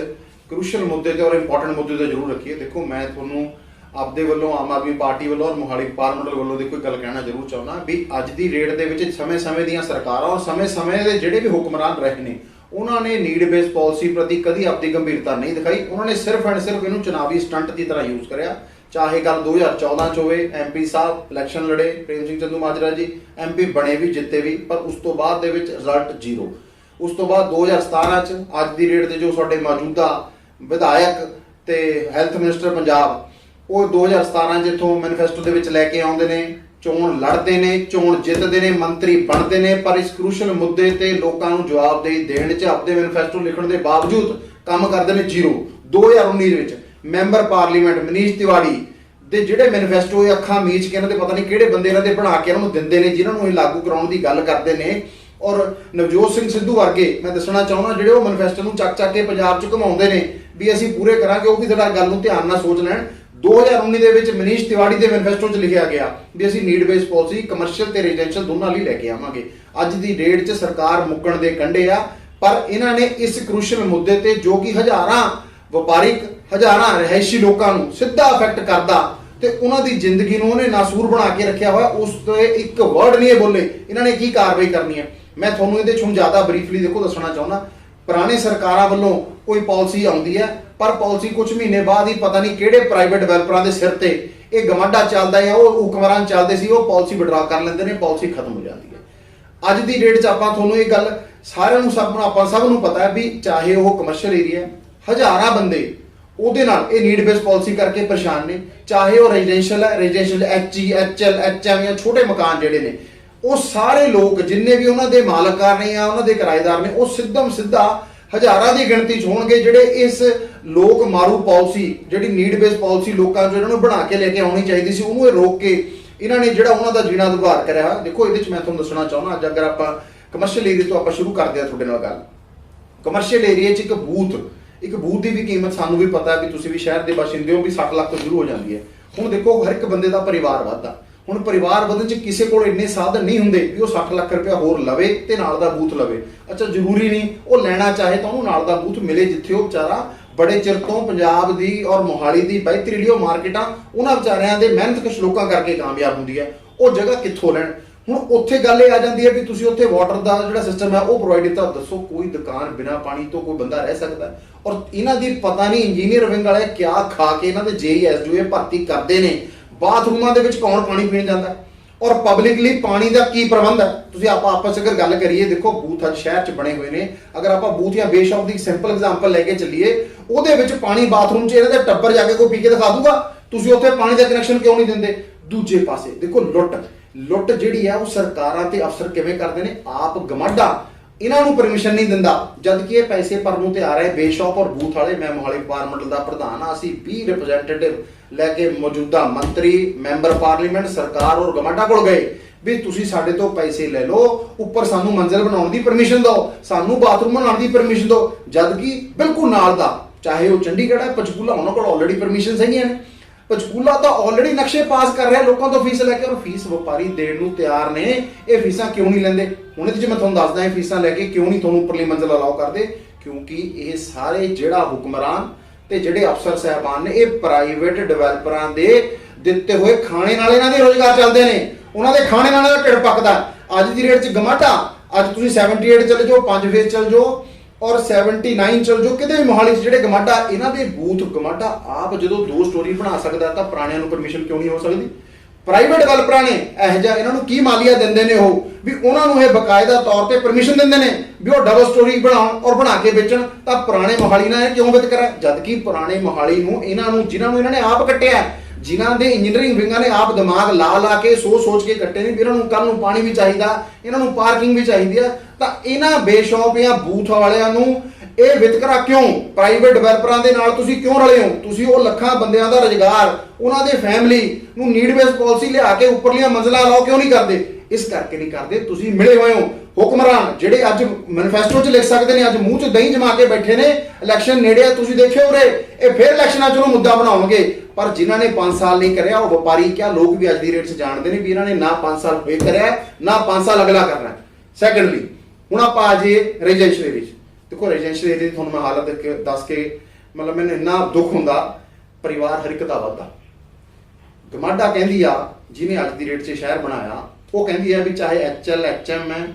ਕ੍ਰੂਸ਼ਲ ਮੁੱਦੇ ਤੇ ਔਰ ਇੰਪੋਰਟੈਂਟ ਮੁੱਦੇ ਤੇ ਜ਼ਰੂਰ ਰੱਖੀਏ। ਦੇਖੋ, ਮੈਂ ਤੁਹਾਨੂੰ ਆਪਦੇ ਵੱਲੋਂ, ਆਮ ਆਦਮੀ ਪਾਰਟੀ ਵੱਲੋਂ ਔਰ ਮੋਹਾਲੀ ਪਾਰਲੀਮੈਂਟ ਵੱਲੋਂ ਦੀ ਕੋਈ ਗੱਲ ਕਹਿਣਾ ਜ਼ਰੂਰ ਚਾਹੁੰਦਾ ਵੀ ਅੱਜ ਦੀ ਡੇਟ ਦੇ ਵਿੱਚ ਸਮੇਂ-ਸਮੇਂ ਦੀਆਂ ਸਰਕਾਰਾਂ ਔਰ ਸਮੇਂ-ਸਮੇਂ ਦੇ ਜਿਹੜੇ ਵੀ ਹੁਕਮਰਾਨ ਰਹੇ ਨੇ ਉਹਨਾਂ ਨੇ ਨੀਡ ਬੇਸ ਪਾਲਿਸੀ ਪ੍ਰਤੀ ਕਦੀ ਆਪਣੀ ਗੰਭੀਰਤਾ ਨਹੀਂ ਦਿਖਾਈ। ਉਹਨਾਂ ਨੇ ਸਿਰਫ ਐਂਡ ਸਿਰਫ ਇਹਨੂੰ ਚੁਣਾਵੀ ਸਟੰਟ ਦੀ ਤਰ੍ਹਾਂ ਯੂਜ਼ ਕਰਿਆ। ਚਾਹੇ ਗੱਲ 2014 ਚ ਹੋਵੇ, MP ਸਾਹਿਬ ਇਲੈਕਸ਼ਨ ਲੜੇ, ਪ੍ਰੇਮ ਸਿੰਘ ਚੰਦੂ ਮਾਜਰਾ ਜੀ MP ਬਣੇ ਵੀ, ਜਿੱਤੇ ਵੀ, ਪਰ ਉਸ ਤੋਂ ਬਾਅਦ ਦੇ ਵਿੱਚ ਰਿਜ਼ਲਟ ਜ਼ੀਰੋ। ਉਸ ਤੋਂ ਬਾਅਦ 2017 ਚ ਅੱਜ ਦੀ ਡੇਟ ਤੇ ਜੋ ਸਾਡੇ ਮੌਜੂਦਾ ਵਿਧਾਇਕ ਤੇ ਹੈਲਥ ਮਿਨਿਸਟਰ ਪੰਜਾਬ, ਉਹ 2017 ਜਿੱਥੋਂ ਮੈਨੀਫੈਸਟੋ ਦੇ ਵਿੱਚ ਲੈ ਕੇ ਆਉਂਦੇ ਨੇ, ਚੋਣ ਲੜਦੇ ਨੇ, ਚੋਣ ਜਿੱਤਦੇ ਨੇ, ਮੰਤਰੀ ਬਣਦੇ ਨੇ, ਪਰ ਇਸ ਕ੍ਰੂਸ਼ਲ ਮੁੱਦੇ ਤੇ ਲੋਕਾਂ ਨੂੰ ਜਵਾਬਦੇਹੀ ਦੇਣ 'ਚ ਆਪਦੇ ਮੈਨੀਫੈਸਟੋ ਲਿਖਣ ਦੇ ਬਾਵਜੂਦ ਕੰਮ ਕਰਦੇ ਨੇ ਜ਼ੀਰੋ। 2019 ਦੇ ਵਿੱਚ ਮੈਂਬਰ ਪਾਰਲੀਮੈਂਟ ਮਨੀਸ਼ ਤਿਵਾੜੀ ਦੇ ਜਿਹੜੇ ਮੈਨੀਫੈਸਟੋ ਇਹ ਅੱਖਾਂ ਮੀਚ ਕੇ ਇਹਨਾਂ ਦੇ ਪਤਾ ਨਹੀਂ ਕਿਹੜੇ ਬੰਦੇ ਇਹਨਾਂ ਦੇ ਬਣਾ ਕੇ ਇਹਨਾਂ ਨੂੰ ਦਿੰਦੇ ਨੇ, ਜਿਨ੍ਹਾਂ ਨੂੰ ਇਹ ਲਾਗੂ ਕਰਾਉਣ ਦੀ ਗੱਲ ਕਰਦੇ ਨੇ। ਔਰ ਨਵਜੋਤ ਸਿੰਘ ਸਿੱਧੂ ਵਰਗੇ, ਮੈਂ ਦੱਸਣਾ ਚਾਹੁੰਦਾ, ਜਿਹੜੇ ਉਹ ਮੈਨੀਫੈਸਟੋ ਨੂੰ ਚੱਕ ਕੇ ਪੰਜਾਬ 'ਚ ਘੁਮਾਉਂਦੇ ਨੇ ਵੀ ਅਸੀਂ ਪੂਰੇ ਕਰਾਂਗੇ, ਉਹ ਵੀ ਜਿਹੜਾ ਗੱਲ ਨੂੰ ਧਿਆਨ ਨਾਲ ਸੋਚ ਲੈਣ। 2019 ਦੇ ਵਿੱਚ ਮਨੀਸ਼ ਤਿਵਾੜੀ ਦੇ ਮੈਨੀਫੈਸਟੋ 'ਚ ਲਿਖਿਆ ਗਿਆ ਵੀ ਅਸੀਂ ਨੀਡ ਬੇਸ ਪਾਲਿਸੀ ਕਮਰਸ਼ੀਅਲ ਤੇ ਰੈਜ਼ੀਡੈਂਸ਼ੀਅਲ ਦੋਨਾਂ ਲਈ ਲੈ ਕੇ ਆਵਾਂਗੇ। ਅੱਜ ਦੀ ਡੇਟ 'ਚ ਸਰਕਾਰ ਮੁੱਕਣ ਦੇ ਕੰਢੇ ਆ, ਪਰ ਇਹਨਾਂ ਨੇ ਇਸ ਕ੍ਰੂਸ਼ਲ ਮੁੱਦੇ ਤੇ ਜੋ ਕਿ ਹਜ਼ਾਰਾਂ ਵਪਾਰਿਕ, ਹਜ਼ਾਰਾਂ ਰਿਹਾਇਸ਼ੀ ਲੋਕਾਂ ਨੂੰ ਸਿੱਧਾ ਅਫੈਕਟ ਕਰਦਾ ਤੇ ਉਹਨਾਂ ਦੀ ਜ਼ਿੰਦਗੀ ਨੂੰ ਉਹਨੇ ਨਾਸੂਰ ਬਣਾ ਕੇ ਰੱਖਿਆ ਹੋਇਆ, ਉਸ ਤੇ ਇੱਕ ਵਰਡ ਨਹੀਂ ਬੋਲੇ ਇਹਨਾਂ ਨੇ ਕੀ ਕਾਰਵਾਈ ਕਰਨੀ ਹੈ। ਮੈਂ ਤੁਹਾਨੂੰ ਇਹਦੇ 'ਚ ਹੁਣ ਜ਼ਿਆਦਾ ਬਰੀਫਲੀ ਦੇਖੋ ਦੱਸਣਾ ਚਾਹੁੰਦਾ। ਪੁਰਾਣੀ ਸਰਕਾਰਾਂ ਵੱਲੋਂ ਕੋਈ ਪਾਲਿਸੀ ਆਉਂਦੀ ਹੈ, ਪਰ ਪਾਲਿਸੀ ਕੁਝ ਮਹੀਨੇ ਬਾਅਦ ਹੀ ਪਤਾ ਨਹੀਂ ਕਿਹੜੇ ਪ੍ਰਾਈਵੇਟ ਡਿਵੈਲਪਰਾਂ ਦੇ ਸਿਰ ਤੇ ਇਹ ਗਵਾਂਢਾ ਚੱਲਦਾ ਹੈ, ਉਹ ਹੁਕਮਰਾਨ ਚੱਲਦੇ ਸੀ, ਉਹ ਪਾਲਿਸੀ ਵਿਡਰਾ ਕਰ ਲੈਂਦੇ ਨੇ, ਪਾਲਿਸੀ ਖਤਮ ਹੋ ਜਾਂਦੀ ਹੈ। ਅੱਜ ਦੀ ਡੇਟ 'ਚ ਆਪਾਂ ਤੁਹਾਨੂੰ ਇਹ ਗੱਲ ਸਾਰਿਆਂ ਨੂੰ ਆਪਾਂ ਸਭ ਨੂੰ ਪਤਾ ਹੈ ਵੀ ਚਾਹੇ ਉਹ ਕਮਰਸ਼ੀਅਲ ਏਰੀਆ, ਹਜ਼ਾਰਾਂ ਬੰਦੇ ਉਹਦੇ ਨਾਲ ਇਹ ਨੀਡ ਬੇਸ ਪਾਲਿਸੀ ਕਰਕੇ ਪਰੇਸ਼ਾਨ ਨੇ, ਚਾਹੇ ਉਹ ਰੈਜ਼ੀਡੈਂਸ਼ੀਅਲ ਹੈ, ਰੈਜ਼ੀਡੈਂਸ਼ੀਅਲ HE, HL, HM ਜਾਂ ਛੋਟੇ ਮਕਾਨ ਜਿਹੜੇ ਨੇ, ਉਹ ਸਾਰੇ ਲੋਕ ਜਿੰਨੇ ਵੀ ਉਹਨਾਂ ਦੇ ਮਾਲਕਾਰ ਨੇ ਜਾਂ ਉਹਨਾਂ ਦੇ ਕਿਰਾਏਦਾਰ ਨੇ, ਉਹ ਸਿੱਧਾ ਹਜ਼ਾਰਾਂ ਦੀ ਗਿਣਤੀ 'ਚ ਹੋਣਗੇ ਜਿਹੜੇ ਇਸ ਲੋਕ ਮਾਰੂ ਪਾਲਿਸੀ, ਜਿਹੜੀ ਨੀਡ ਬੇਸ ਪਾਲਿਸੀ ਲੋਕਾਂ 'ਚ ਇਹਨਾਂ ਨੂੰ ਬਣਾ ਕੇ ਲੈ ਕੇ ਆਉਣੀ ਚਾਹੀਦੀ ਸੀ, ਉਹਨੂੰ ਇਹ ਰੋਕ ਕੇ ਇਹਨਾਂ ਨੇ ਜਿਹੜਾ ਉਹਨਾਂ ਦਾ ਜੀਣਾ ਦੁਭਾਰ ਕਰਿਆ ਹੋਇਆ। ਦੇਖੋ, ਇਹਦੇ 'ਚ ਮੈਂ ਤੁਹਾਨੂੰ ਦੱਸਣਾ ਚਾਹੁੰਦਾ, ਅੱਜ ਅਗਰ ਆਪਾਂ ਕਮਰਸ਼ੀਅਲ ਏਰੀਆ ਤੋਂ ਆਪਾਂ ਸ਼ੁਰੂ ਕਰਦੇ ਹਾਂ ਤੁਹਾਡੇ ਨਾਲ ਗੱਲ। ਕਮਰਸ਼ੀਅਲ ਏਰੀਆ 'ਚ ਇੱਕ ਬੂਥ ਦੀ ਵੀ ਕੀਮਤ ਸਾਨੂੰ ਵੀ ਪਤਾ ਹੈ ਵੀ ਤੁਸੀਂ ਵੀ ਸ਼ਹਿਰ ਦੇ ਬਾਸ਼ਿੰਦੇ ਹੋ ਵੀ 60 ਲੱਖ ਤੋਂ ਸ਼ੁਰੂ ਹੋ ਜਾਂਦੀ ਹੈ। ਹੁਣ ਦੇਖੋ, ਹਰ ਇੱਕ ਬੰਦੇ ਦਾ ਪਰਿਵਾਰ ਵੱਧਦਾ, ਹੁਣ ਪਰਿਵਾਰ ਵਧਣ 'ਚ ਕਿਸੇ ਕੋਲ ਇੰਨੇ ਸਾਧਨ ਨਹੀਂ ਹੁੰਦੇ ਵੀ ਉਹ 60 ਲੱਖ ਰੁਪਇਆ ਹੋਰ ਲਵੇ ਤੇ ਨਾਲ ਦਾ ਬੂਥ ਲਵੇ। ਅੱਛਾ, ਜ਼ਰੂਰੀ ਨਹੀਂ ਉਹ ਲੈਣਾ ਚਾਹੇ ਤਾਂ ਉਹਨੂੰ ਨਾਲ ਦਾ ਬੂਥ ਮਿਲੇ ਜਿੱਥੇ ਉਹ ਵਿਚਾਰਾ ਬੜੇ ਚਿਰ ਤੋਂ ਪੰਜਾਬ ਦੀ ਔਰ ਮੋਹਾਲੀ ਦੀ ਬਿਹਤਰੀਨ ਮਾਰਕੀਟਾਂ ਉਹਨਾਂ ਵਿਚਾਰਿਆਂ ਦੇ ਮਿਹਨਤਕਸ਼ ਲੋਕਾਂ ਕਰਕੇ ਕਾਮਯਾਬ ਹੁੰਦੀ ਹੈ, ਉਹ ਜਗ੍ਹਾ ਕਿੱਥੋਂ ਲੈਣ। ਹੁਣ ਉੱਥੇ ਗੱਲ ਇਹ ਆ ਜਾਂਦੀ ਹੈ ਵੀ ਤੁਸੀਂ ਉੱਥੇ ਵਾਟਰ ਦਾ ਜਿਹੜਾ ਸਿਸਟਮ ਹੈ ਉਹ ਪ੍ਰੋਵਾਈਡ ਕੀਤਾ। ਦੱਸੋ, ਕੋਈ ਦੁਕਾਨ ਬਿਨਾਂ ਪਾਣੀ ਤੋਂ ਕੋਈ ਬੰਦਾ ਰਹਿ ਸਕਦਾ? ਔਰ ਇਹਨਾਂ ਦੀ ਪਤਾ ਨਹੀਂ ਇੰਜੀਨੀਅਰ ਵਿੰਗ ਵਾਲੇ ਕਿਆ ਖਾ ਕੇ ਇਹਨਾਂ ਦੇ JES ਜੋ ਇਹ ਭਰਤੀ ਕਰਦੇ ਨੇ, ਬਾਥਰੂਮਾਂ ਦੇ ਵਿੱਚ ਕੌਣ ਪਾਣੀ ਪੀਣ ਜਾਂਦਾ, ਔਰ ਪਬਲਿਕਲੀ ਪਾਣੀ ਦਾ ਕੀ ਪ੍ਰਬੰਧ ਹੈ। ਤੁਸੀਂ ਆਪਾਂ ਆਪਸ ਅਗਰ ਗੱਲ ਕਰੀਏ, ਦੇਖੋ ਬੂਥ ਅੱਜ ਸ਼ਹਿਰ 'ਚ ਬਣੇ ਹੋਏ ਨੇ, ਅਗਰ ਆਪਾਂ ਬੂਥ ਜਾਂ ਬੇਸ਼ੌਪ ਦੀ ਸਿੰਪਲ ਐਗਜ਼ਾਮਪਲ ਲੈ ਕੇ ਚੱਲੀਏ, ਉਹਦੇ ਵਿੱਚ ਪਾਣੀ ਬਾਥਰੂਮ 'ਚ ਇਹਨਾਂ ਦਾ ਟੱਬਰ ਜਾ ਕੇ ਕੋਈ ਪੀ ਕੇ ਦਿਖਾ ਦੂਗਾ, ਤੁਸੀਂ ਉੱਥੇ ਪਾਣੀ ਦਾ ਕਨੈਕਸ਼ਨ ਕਿਉਂ ਨਹੀਂ ਦਿੰਦੇ? ਦੂਜੇ ਪਾਸੇ ਦੇਖੋ, ਲੁੱਟ ਜਿਹੜੀ ਹੈ ਉਹ ਸਰਕਾਰਾਂ ਤੇ ਅਫਸਰ ਕਿਵੇਂ ਕਰਦੇ ਨੇ, ਆਪ ਗਮਾਡਾ ਇਹਨਾਂ ਨੂੰ ਪਰਮਿਸ਼ਨ ਨਹੀਂ ਦਿੰਦਾ, ਜਦ ਕਿ ਇਹ ਪੈਸੇ ਭਰਨ ਨੂੰ ਤਿਆਰ ਹੈ ਬੇਸ਼ੌਪ ਔਰ ਬੂਥ ਵਾਲੇ। ਮੈਂ ਮੋਹਾਲੀ ਪਾਰਲੀਮੈਂਟ ਦਾ ਪ੍ਰਧਾਨ ਆ, ਅਸੀਂ 20 ਰਿਪਰੈਜ਼ੈਂਟੇਟਿਵ ਲੈ ਕੇ ਮੌਜੂਦਾ ਮੰਤਰੀ, ਮੈਂਬਰ ਪਾਰਲੀਮੈਂਟ, ਸਰਕਾਰ ਔਰ ਗਮਾਡਾ ਕੋਲ ਗਏ ਵੀ ਤੁਸੀਂ ਸਾਡੇ ਤੋਂ ਪੈਸੇ ਲੈ ਲਓ, ਉੱਪਰ ਸਾਨੂੰ ਮੰਜ਼ਿਲ ਬਣਾਉਣ ਦੀ ਪਰਮਿਸ਼ਨ ਦਿਓ, ਸਾਨੂੰ ਬਾਥਰੂਮ ਬਣਾਉਣ ਦੀ ਪਰਮਿਸ਼ਨ ਦਿਓ, ਜਦ ਕਿ ਬਿਲਕੁਲ ਨਾਲ ਦਾ, ਚਾਹੇ ਉਹ ਚੰਡੀਗੜ੍ਹ ਹੈ, ਪੰਚਕੂਲਾ, ਉਹਨਾਂ ਕੋਲ ਆਲਰੇਡੀ ਪਰਮਿਸ਼ਨ ਹੈਗੀਆਂ ਨੇ। ਪੰਚਕੂਲਾ ਤਾਂ ਆਲਰੇਡੀ ਨਕਸ਼ੇ ਪਾਸ ਕਰ ਰਿਹਾ ਲੋਕਾਂ ਤੋਂ ਫੀਸ ਲੈ ਕੇ, ਔਰ ਫੀਸ ਵਪਾਰੀ ਦੇਣ ਨੂੰ ਤਿਆਰ ਨੇ। ਇਹ ਫੀਸਾਂ ਕਿਉਂ ਨਹੀਂ ਲੈਂਦੇ? ਹੁਣ ਇਹਦੇ 'ਚ ਮੈਂ ਤੁਹਾਨੂੰ ਦੱਸਦਾ, ਇਹ ਫੀਸਾਂ ਲੈ ਕੇ ਕਿਉਂ ਨਹੀਂ ਤੁਹਾਨੂੰ ਉੱਪਰਲੀ ਮੰਜ਼ਿਲ ਅਲਾਉ ਕਰਦੇ, ਕਿਉਂਕਿ ਇਹ ਸਾਰੇ ਜਿਹੜਾ ਹੁਕਮਰਾਨ ਤੇ ਜਿਹੜੇ ਅਫਸਰ ਸਾਹਿਬਾਨ ਨੇ, ਇਹ ਪ੍ਰਾਈਵੇਟ ਡਿਵੈਲਪਰਾਂ ਦੇ ਦਿੱਤੇ ਹੋਏ ਖਾਣੇ ਨਾਲ ਇਹਨਾਂ ਦੇ ਰੋਜ਼ਗਾਰ ਚੱਲਦੇ ਨੇ, ਉਹਨਾਂ ਦੇ ਖਾਣੇ ਨਾਲ ਇਹਦਾ ਢਿੱਡ ਪੱਕਦਾ। ਅੱਜ ਦੀ ਰੇਟ 'ਚ ਗਮਾਟਾ, ਅੱਜ ਤੁਸੀਂ 78 ਚਲੇ ਜਾਓ, 5 ਫੇਜ਼ ਚਲ ਜਾਓ ਔਰ 79 ਚਲ ਜਾਓ, ਕਿਤੇ ਵੀ ਮੋਹਾਲੀ 'ਚ ਜਿਹੜੇ ਗਮਾਟਾ, ਇਹਨਾਂ ਦੇ ਬੂਥ ਗਮਾਟਾ ਆਪ ਜਦੋਂ 2 ਸਟੋਰੀ ਬਣਾ ਸਕਦਾ ਤਾਂ ਪੁਰਾਣਿਆਂ ਨੂੰ ਪਰਮਿਸ਼ਨ ਕਿਉਂ ਨਹੀਂ ਹੋ ਸਕਦੀ? ਪ੍ਰਾਈਵੇਟ ਡਿਵੈਲਪਰਾਂ ਨੇ ਇਹੋ ਜਿਹਾ ਇਹਨਾਂ ਨੂੰ ਕੀ ਮਾਲੀਆ ਦਿੰਦੇ ਨੇ ਉਹ ਵੀ ਉਹਨਾਂ ਨੂੰ ਇਹ ਬਕਾਇਦਾ ਤੌਰ ਤੇ ਪਰਮਿਸ਼ਨ ਦਿੰਦੇ ਨੇ ਵੀ ਉਹ ਡਬਲ ਸਟੋਰੀ ਬਣਾਉਣ ਔਰ ਬਣਾ ਕੇ ਵੇਚਣ। ਤਾਂ ਪੁਰਾਣੇ ਮੋਹਾਲੀ ਨਾਲ ਇਹ ਕਿਉਂ ਵਿਤਕਰਾ? ਜਦ ਕਿ ਪੁਰਾਣੇ ਮੋਹਾਲੀ ਨੂੰ ਇਹਨਾਂ ਨੂੰ, ਜਿਨ੍ਹਾਂ ਨੂੰ ਇਹਨਾਂ ਨੇ ਆਪ ਕੱਟਿਆ, ਜਿਨ੍ਹਾਂ ਦੇ ਇੰਜੀਨੀਅਰਿੰਗ ਵਿੰਗਾਂ ਨੇ ਆਪ ਦਿਮਾਗ ਲਾ ਕੇ ਸੋਚ ਕੇ ਕੱਟੇ ਨੇ ਵੀ ਇਹਨਾਂ ਨੂੰ ਕੱਲ ਨੂੰ ਪਾਣੀ ਵੀ ਚਾਹੀਦਾ, ਇਹਨਾਂ ਨੂੰ ਪਾਰਕਿੰਗ ਵੀ ਚਾਹੀਦੀ ਆ, ਤਾਂ ਇਹਨਾਂ ਬੇਸ਼ੌਪ ਜਾਂ ਬੂਥ ਵਾਲਿਆਂ ਨੂੰ ਇਹ ਵਿਤਕਰਾ ਕਿਉਂ? ਪ੍ਰਾਈਵੇਟ ਡਿਵੈਲਪਰਾਂ ਦੇ ਨਾਲ ਤੁਸੀਂ ਕਿਉਂ ਰਲੇ ਹੋ? ਤੁਸੀਂ ਉਹ ਲੱਖਾਂ ਬੰਦਿਆਂ ਦਾ ਰੁਜ਼ਗਾਰ, ਉਹਨਾਂ ਦੇ ਫੈਮਿਲੀ ਨੂੰ ਨੀਡ ਬੇਸ ਪਾਲਿਸੀ ਲਿਆ ਕੇ ਉੱਪਰਲੀਆਂ ਮੰਜ਼ਿਲਾਂ ਲਾਓ ਕਿਉਂ ਨਹੀਂ ਕਰਦੇ? ਇਸ ਕਰਕੇ ਨਹੀਂ ਕਰਦੇ। ਤੁਸੀਂ ਮਿਲੇ ਹੋਏ ਹੋ ਹੁਕਮਰਾਨ ਜਿਹੜੇ ਅੱਜ ਮੈਨੀਫੈਸਟੋ 'ਚ ਲਿਖ ਸਕਦੇ ਨੇ, ਅੱਜ ਮੂੰਹ 'ਚ ਦਹੀਂ ਜਮਾ ਕੇ ਬੈਠੇ ਨੇ, ਇਲੈਕਸ਼ਨ ਨੇੜੇ ਆ, ਤੁਸੀਂ ਦੇਖਿਓ ਉਰੇ ਇਹ ਫਿਰ ਇਲੈਕਸ਼ਨਾਂ 'ਚ ਉਹਨੂੰ ਮੁੱਦਾ ਬਣਾਉਣਗੇ। ਪਰ ਜਿਨ੍ਹਾਂ ਨੇ 5 ਸਾਲ ਨਹੀਂ ਕਰਿਆ ਉਹ ਵਪਾਰੀ ਕਿਆ ਲੋਕ ਵੀ ਅੱਜ ਦੀ ਰੇਟ 'ਚ ਜਾਣਦੇ ਨੇ ਵੀ ਇਹਨਾਂ ਨੇ ਨਾ 5 ਸਾਲ ਹੋਏ ਕਰਿਆ ਨਾ 5 ਸਾਲ ਅਗਲਾ ਕਰਨਾ। ਸੈਕੰਡਲੀ ਹੁਣ ਆਪਾਂ ਆ ਜਾਈਏ ਰੈਜ਼ੀਡੈਂਸ਼ੀਅਲ ਏਰੀਆ 'ਚ। ਦੇਖੋ ਰੈਜ਼ੀਡੈਂਸ਼ੀਅਲ ਏਰੀਆ ਦੀ ਤੁਹਾਨੂੰ ਮੈਂ ਹਾਲਤ ਦੱਸ ਕੇ ਮਤਲਬ ਮੈਨੂੰ ਇੰਨਾ ਦੁੱਖ ਹੁੰਦਾ, ਪਰਿਵਾਰ ਹਰ ਇੱਕ ਦਾ ਵੱਧਦਾ। ਗਮਾਡਾ ਕਹਿੰਦੀ ਆ ਜਿਹਨੇ ਅੱਜ ਦੀ ਰੇਟ 'ਚ ਸ਼ਹਿਰ ਬਣਾਇਆ, ਉਹ ਕਹਿੰਦੀ ਆ ਵੀ ਚਾਹੇ HL HM ਹੈ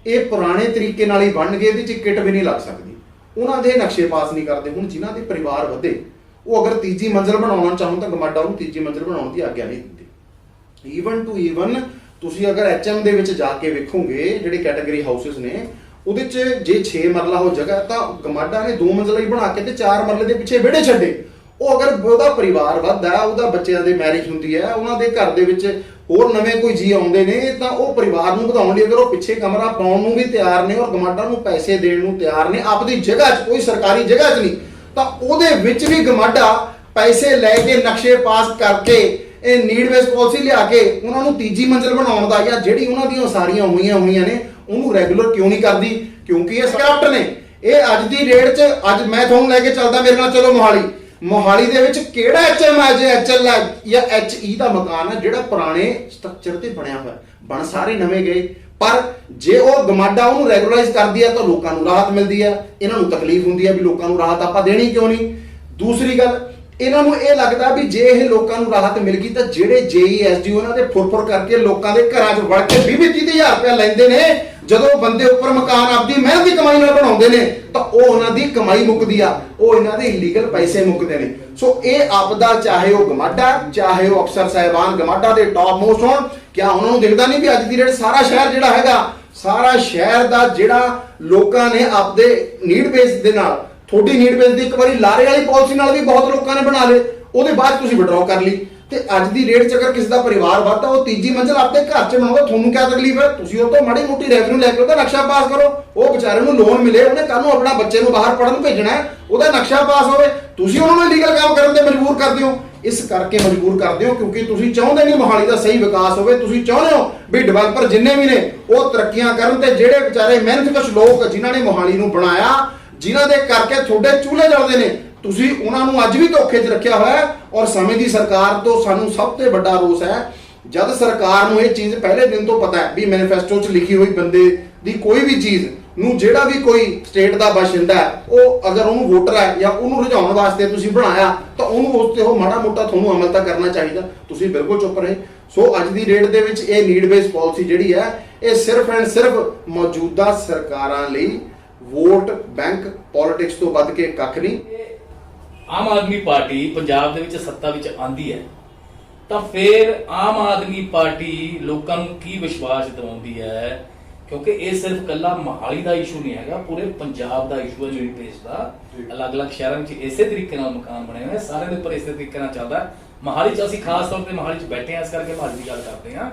ਇਹ ਪੁਰਾਣੇ ਤਰੀਕੇ ਨਾਲ ਹੀ ਬਣਨਗੇ, ਇਹਦੇ 'ਚ ਕਿਟ ਵੀ ਨਹੀਂ ਲੱਗ ਸਕਦੀ। ਉਹਨਾਂ ਦੇ ਨਕਸ਼ੇ ਪਾਸ ਨਹੀਂ ਕਰਦੇ। ਹੁਣ ਜਿਨ੍ਹਾਂ ਦੇ ਪਰਿਵਾਰ ਵਧੇ ਉਹ ਅਗਰ ਤੀਜੀ ਮੰਜ਼ਿਲ ਬਣਾਉਣਾ ਚਾਹਣ ਤਾਂ ਗਮਾਡਾ ਉਹਨੂੰ ਤੀਜੀ ਮੰਜ਼ਿਲ ਬਣਾਉਣ ਦੀ ਆਗਿਆ ਨਹੀਂ ਦਿੰਦੀ। ਈਵਨ ਟੂ ਈਵਨ ਤੁਸੀਂ ਅਗਰ HM ਦੇ ਵਿੱਚ ਜਾ ਕੇ ਵੇਖੋਗੇ ਜਿਹੜੇ ਕੈਟਾਗਰੀ ਹਾਊਸਿਸ ਨੇ ਉਹਦੇ 'ਚ ਜੇ 6 ਮਰਲਾ ਹੋ ਜਗ੍ਹਾ ਤਾਂ ਗਮਾਡਾ ਨੇ 2 ਮੰਜ਼ਿਲਾਂ ਹੀ ਬਣਾ ਕੇ ਤੇ 4 ਮਰਲੇ ਦੇ ਪਿੱਛੇ ਵਿਹੜੇ ਛੱਡੇ। ਉਹ ਅਗਰ ਉਹਦਾ ਪਰਿਵਾਰ ਵੱਧਦਾ, ਉਹਦਾ ਬੱਚਿਆਂ ਦੇ ਮੈਰਿਜ ਹੁੰਦੀ ਹੈ, ਉਹਨਾਂ ਦੇ ਘਰ ਦੇ ਵਿੱਚ ਹੋਰ ਨਵੇਂ ਕੋਈ ਜੀ ਆਉਂਦੇ ਨੇ ਤਾਂ ਉਹ ਪਰਿਵਾਰ ਨੂੰ ਵਧਾਉਣ ਲਈ ਅਗਰ ਉਹ ਪਿੱਛੇ ਕਮਰਾ ਪਾਉਣ ਨੂੰ ਵੀ ਤਿਆਰ ਨੇ ਔਰ ਗਮਾਡਾ ਨੂੰ ਪੈਸੇ ਦੇਣ ਨੂੰ ਤਿਆਰ ਨੇ ਆਪਣੀ ਜਗ੍ਹਾ 'ਚ, ਕੋਈ ਸਰਕਾਰੀ ਜਗ੍ਹਾ 'ਚ ਨਹੀਂ, ਤਾਂ ਉਹਦੇ ਵਿੱਚ ਵੀ ਗਮਾਡਾ ਪੈਸੇ ਲੈ ਕੇ ਨਕਸ਼ੇ ਪਾਸ ਕਰਕੇ ਇਹ ਨੀਡ ਬੇਸ ਪਾਲਿਸੀ ਲਿਆ ਕੇ ਉਹਨਾਂ ਨੂੰ ਤੀਜੀ ਮੰਜ਼ਿਲ ਬਣਾਉਣ ਦਾ ਜਾਂ ਜਿਹੜੀ ਉਹਨਾਂ ਦੀਆਂ ਉਸਾਰੀਆਂ ਹੋਈਆਂ ਨੇ ਉਹਨੂੰ ਰੈਗੂਲਰ ਕਿਉਂ ਨਹੀਂ ਕਰਦੀ? ਕਿਉਂਕਿ ਇਹ ਸਕ੍ਰਿਪਟ ਨੇ। ਇਹ ਅੱਜ ਦੀ ਰੇਟ 'ਚ ਅੱਜ ਮੈਂ ਤੁਹਾਨੂੰ ਲੈ ਕੇ ਚੱਲਦਾ ਮੇਰੇ ਨਾਲ, ਚਲੋ ਮੋਹਾਲੀ ਦੇ ਵਿੱਚ ਕਿਹੜਾ HM ਹੈ ਜੇ HL ਹੈ ਜਾਂ HE ਦਾ ਮਕਾਨ ਹੈ ਜਿਹੜਾ ਪੁਰਾਣੇ ਸਟਰਕਚਰ ਤੇ ਬਣਿਆ ਹੋਇਆ, ਬਣ ਸਾਰੇ ਨਵੇਂ ਗਏ। ਪਰ ਜੇ ਉਹ ਗਮਾਡਾ ਉਹਨੂੰ ਰੈਗੂਲਰਾਈਜ਼ ਕਰਦੀ ਹੈ ਤਾਂ ਲੋਕਾਂ ਨੂੰ ਰਾਹਤ ਮਿਲਦੀ ਹੈ, ਇਹਨਾਂ ਨੂੰ ਤਕਲੀਫ ਹੁੰਦੀ ਹੈ ਵੀ ਲੋਕਾਂ ਨੂੰ ਰਾਹਤ ਆਪਾਂ ਦੇਣੀ ਕਿਉਂ ਨਹੀਂ। ਦੂਸਰੀ ਗੱਲ, ਇਹਨਾਂ ਨੂੰ ਇਹ ਲੱਗਦਾ ਵੀ ਜੇ ਇਹ ਲੋਕਾਂ ਨੂੰ ਰਾਹਤ ਮਿਲ ਗਈ ਤਾਂ ਜਿਹੜੇ JESD ਉਹਨਾਂ ਦੇ ਫੁਰਫੁਰ ਕਰਕੇ ਲੋਕਾਂ ਦੇ ਘਰਾਂ 'ਚ ਵੜ ਕੇ 20-30 ਹਜ਼ਾਰ ਰੁਪਇਆ ਲੈਂਦੇ ਨੇ, ਜਦੋਂ ਬੰਦੇ ਉੱਪਰ ਮਕਾਨ ਆਪਦੀ ਮਿਹਨਤ ਦੀ ਕਮਾਈ ਨਾਲ ਬਣਾਉਂਦੇ ਨੇ ਤਾਂ ਉਹ ਉਹਨਾਂ ਦੀ ਕਮਾਈ ਮੁੱਕਦੀ ਆ, ਉਹ ਇਹਨਾਂ ਦੇ ਇਲੀਗਲ ਪੈਸੇ ਮੁੱਕਦੇ ਨੇ। ਸੋ ਇਹ ਆਪਦਾ ਚਾਹੇ ਉਹ ਗਮਾਡਾ ਚਾਹੇ ਉਹ ਅਫਸਰ ਸਾਹਿਬਾਨ ਗਮਾਡਾ ਦੇ ਟੌਪ ਮੋਸਟ ਹੋਣ, ਕਿਆ ਉਹਨਾਂ ਨੂੰ ਦਿਖਦਾ ਨਹੀਂ ਵੀ ਅੱਜ ਦੀ ਰੇਟ ਸਾਰਾ ਸ਼ਹਿਰ ਜਿਹੜਾ ਹੈਗਾ, ਸਾਰਾ ਸ਼ਹਿਰ ਦਾ ਜਿਹੜਾ ਲੋਕਾਂ ਨੇ ਆਪਦੇ ਨੀਡ ਬੇਸ ਦੇ ਨਾਲ, ਤੁਹਾਡੀ ਨੀਡ ਬੇਸ ਦੀ ਇੱਕ ਵਾਰੀ ਲਾਰੇ ਵਾਲੀ ਪਾਲਿਸੀ ਨਾਲ ਵੀ ਬਹੁਤ ਲੋਕਾਂ ਨੇ ਬਣਾ ਲਏ, ਉਹਦੇ ਬਾਅਦ ਤੁਸੀਂ ਵਿਡਰਾਅ ਕਰ ਲਈ। ਤੇ ਅੱਜ ਦੀ ਰੇਟ 'ਚ ਅਗਰ ਕਿਸੇ ਦਾ ਪਰਿਵਾਰ ਵੱਧਦਾ ਉਹ ਤੀਜੀ ਮੰਜ਼ਿਲ ਆਪਣੇ ਘਰ 'ਚ ਬਣਾਉਂਦਾ, ਤੁਹਾਨੂੰ ਕੀ ਤਕਲੀਫ ਹੈ? ਤੁਸੀਂ ਉਹ ਤੋਂ ਮਾੜੀ ਮੋਟੀ ਰੈਵਨਿਊ ਲੈ ਕੇ ਉਹਦਾ ਨਕਸ਼ਾ ਪਾਸ ਕਰੋ, ਉਹ ਵਿਚਾਰੇ ਨੂੰ ਲੋਨ ਮਿਲੇ, ਉਹਨੇ ਕੱਲ ਨੂੰ ਆਪਣਾ ਬੱਚੇ ਨੂੰ ਬਾਹਰ ਪੜ੍ਹਨ ਭੇਜਣਾ ਹੈ, ਉਹਦਾ ਨਕਸ਼ਾ ਪਾਸ ਹੋਵੇ। ਤੁਸੀਂ ਉਹਨਾਂ ਨੂੰ ਇਲੀਗਲ ਕੰਮ ਕਰਨ ਤੇ ਮਜਬੂਰ ਕਰਦੇ ਹੋ। ਇਸ ਕਰਕੇ ਮਜਬੂਰ ਕਰਦੇ ਹੋ ਕਿਉਂਕਿ ਤੁਸੀਂ ਚਾਹੁੰਦੇ ਨਹੀਂ ਮੋਹਾਲੀ ਦਾ ਸਹੀ ਵਿਕਾਸ ਹੋਵੇ। ਤੁਸੀਂ ਚਾਹੁੰਦੇ ਹੋ ਵੀ ਡਿਵੈਲਪਰ ਜਿੰਨੇ ਵੀ ਨੇ ਉਹ ਤਰੱਕੀਆਂ ਕਰਨ ਤੇ ਜਿਹੜੇ ਵਿਚਾਰੇ ਮਿਹਨਤਕਸ਼ ਲੋਕ ਜਿਨ੍ਹਾਂ ਨੇ ਮੋਹਾਲੀ ਨੂੰ ਬਣਾਇਆ, ਜਿਨ੍ਹਾਂ ਦੇ ਕਰਕੇ ਤੁਹਾਡੇ ਚੂਲੇ ਜਲਦੇ ਨੇ, ਤੁਸੀਂ ਉਹਨਾਂ ਨੂੰ ਅੱਜ ਵੀ ਧੋਖੇ 'ਚ ਰੱਖਿਆ ਹੋਇਆ ਹੈ। ਔਰ ਸਮੇਂ ਦੀ ਸਰਕਾਰ ਤੋਂ ਸਾਨੂੰ ਸਭ ਤੋਂ ਵੱਡਾ ਰੋਸ ਹੈ ਜਦ ਸਰਕਾਰ ਨੂੰ ਇਹ ਚੀਜ਼ ਪਹਿਲੇ ਦਿਨ ਤੋਂ ਪਤਾ ਹੈ ਵੀ ਮੈਨੀਫੈਸਟੋ 'ਚ ਲਿਖੀ ਹੋਈ ਬੰਦੇ ਦੀ ਕੋਈ ਵੀ ਚੀਜ਼ ਨੂੰ ਜਿਹੜਾ ਵੀ ਕੋਈ ਸਟੇਟ ਦਾ ਬਾਸ਼ਿੰਦਾ ਹੈ ਉਹ ਅਗਰ ਉਹਨੂੰ ਵੋਟਰ ਹੈ ਜਾਂ ਉਹਨੂੰ ਰੁਝਾਉਣ ਵਾਸਤੇ ਤੁਸੀਂ ਬਣਾਇਆ ਤਾਂ ਉਹਨੂੰ ਉਸ ਤੇ ਉਹ ਮਾੜਾ ਮੋਟਾ ਤੁਹਾਨੂੰ ਅਮਲ ਤਾਂ ਕਰਨਾ ਚਾਹੀਦਾ। ਤੁਸੀਂ ਬਿਲਕੁਲ ਚੁੱਪ ਰਹੇ। ਸੋ ਅੱਜ ਦੀ ਡੇਟ ਦੇ ਵਿੱਚ ਇਹ ਨੀਡ ਬੇਸ ਪਾਲਿਸੀ ਜਿਹੜੀ ਹੈ ਇਹ ਸਿਰਫ ਐਂਡ ਸਿਰਫ ਮੌਜੂਦਾ ਸਰਕਾਰਾਂ ਲਈ ਵੋਟ ਬੈਂਕ ਪੋਲਿਟਿਕਸ ਤੋਂ ਵੱਧ ਕੇ ਕੱਖ ਨਹੀਂ। ਆਮ ਆਦਮੀ ਪਾਰਟੀ ਪੰਜਾਬ ਦੇ ਵਿੱਚ ਸੱਤਾ ਵਿੱਚ ਆਂਦੀ ਹੈ ਤਾਂ ਫਿਰ ਆਮ ਆਦਮੀ ਪਾਰਟੀ ਲੋਕਾਂ ਨੂੰ ਕੀ ਵਿਸ਼ਵਾਸ ਦਿਵਾਉਂਦੀ ਹੈ? ਕਿਉਂਕਿ ਇਹ ਸਿਰਫ ਕੱਲਾ ਮੋਹਾਲੀ ਦਾ ਇਸ਼ੂ ਨਹੀਂ ਹੈਗਾ, ਪੂਰੇ ਪੰਜਾਬ ਦਾ ਇਸ਼ੂ ਹੈ। ਜਿਹੜੀ ਦੇਸ਼ ਦਾ ਅਲੱਗ-ਅਲੱਗ ਸ਼ਹਿਰਾਂ ਵਿੱਚ ਇਸੇ ਤਰੀਕੇ ਨਾਲ ਮਕਾਨ ਬਣੇ ਹੋਏ, ਸਾਰੇ ਦੇ ਉੱਪਰ ਇਸੇ ਤਰੀਕੇ ਨਾਲ ਚੱਲਦਾ। ਮੋਹਾਲੀ 'ਚ ਅਸੀਂ ਖਾਸ ਤੌਰ ਤੇ ਮੋਹਾਲੀ 'ਚ ਬੈਠੇ ਹਾਂ, ਇਸ ਕਰਕੇ ਮੋਹਾਲੀ ਦੀ ਗੱਲ ਕਰਦੇ ਹਾਂ।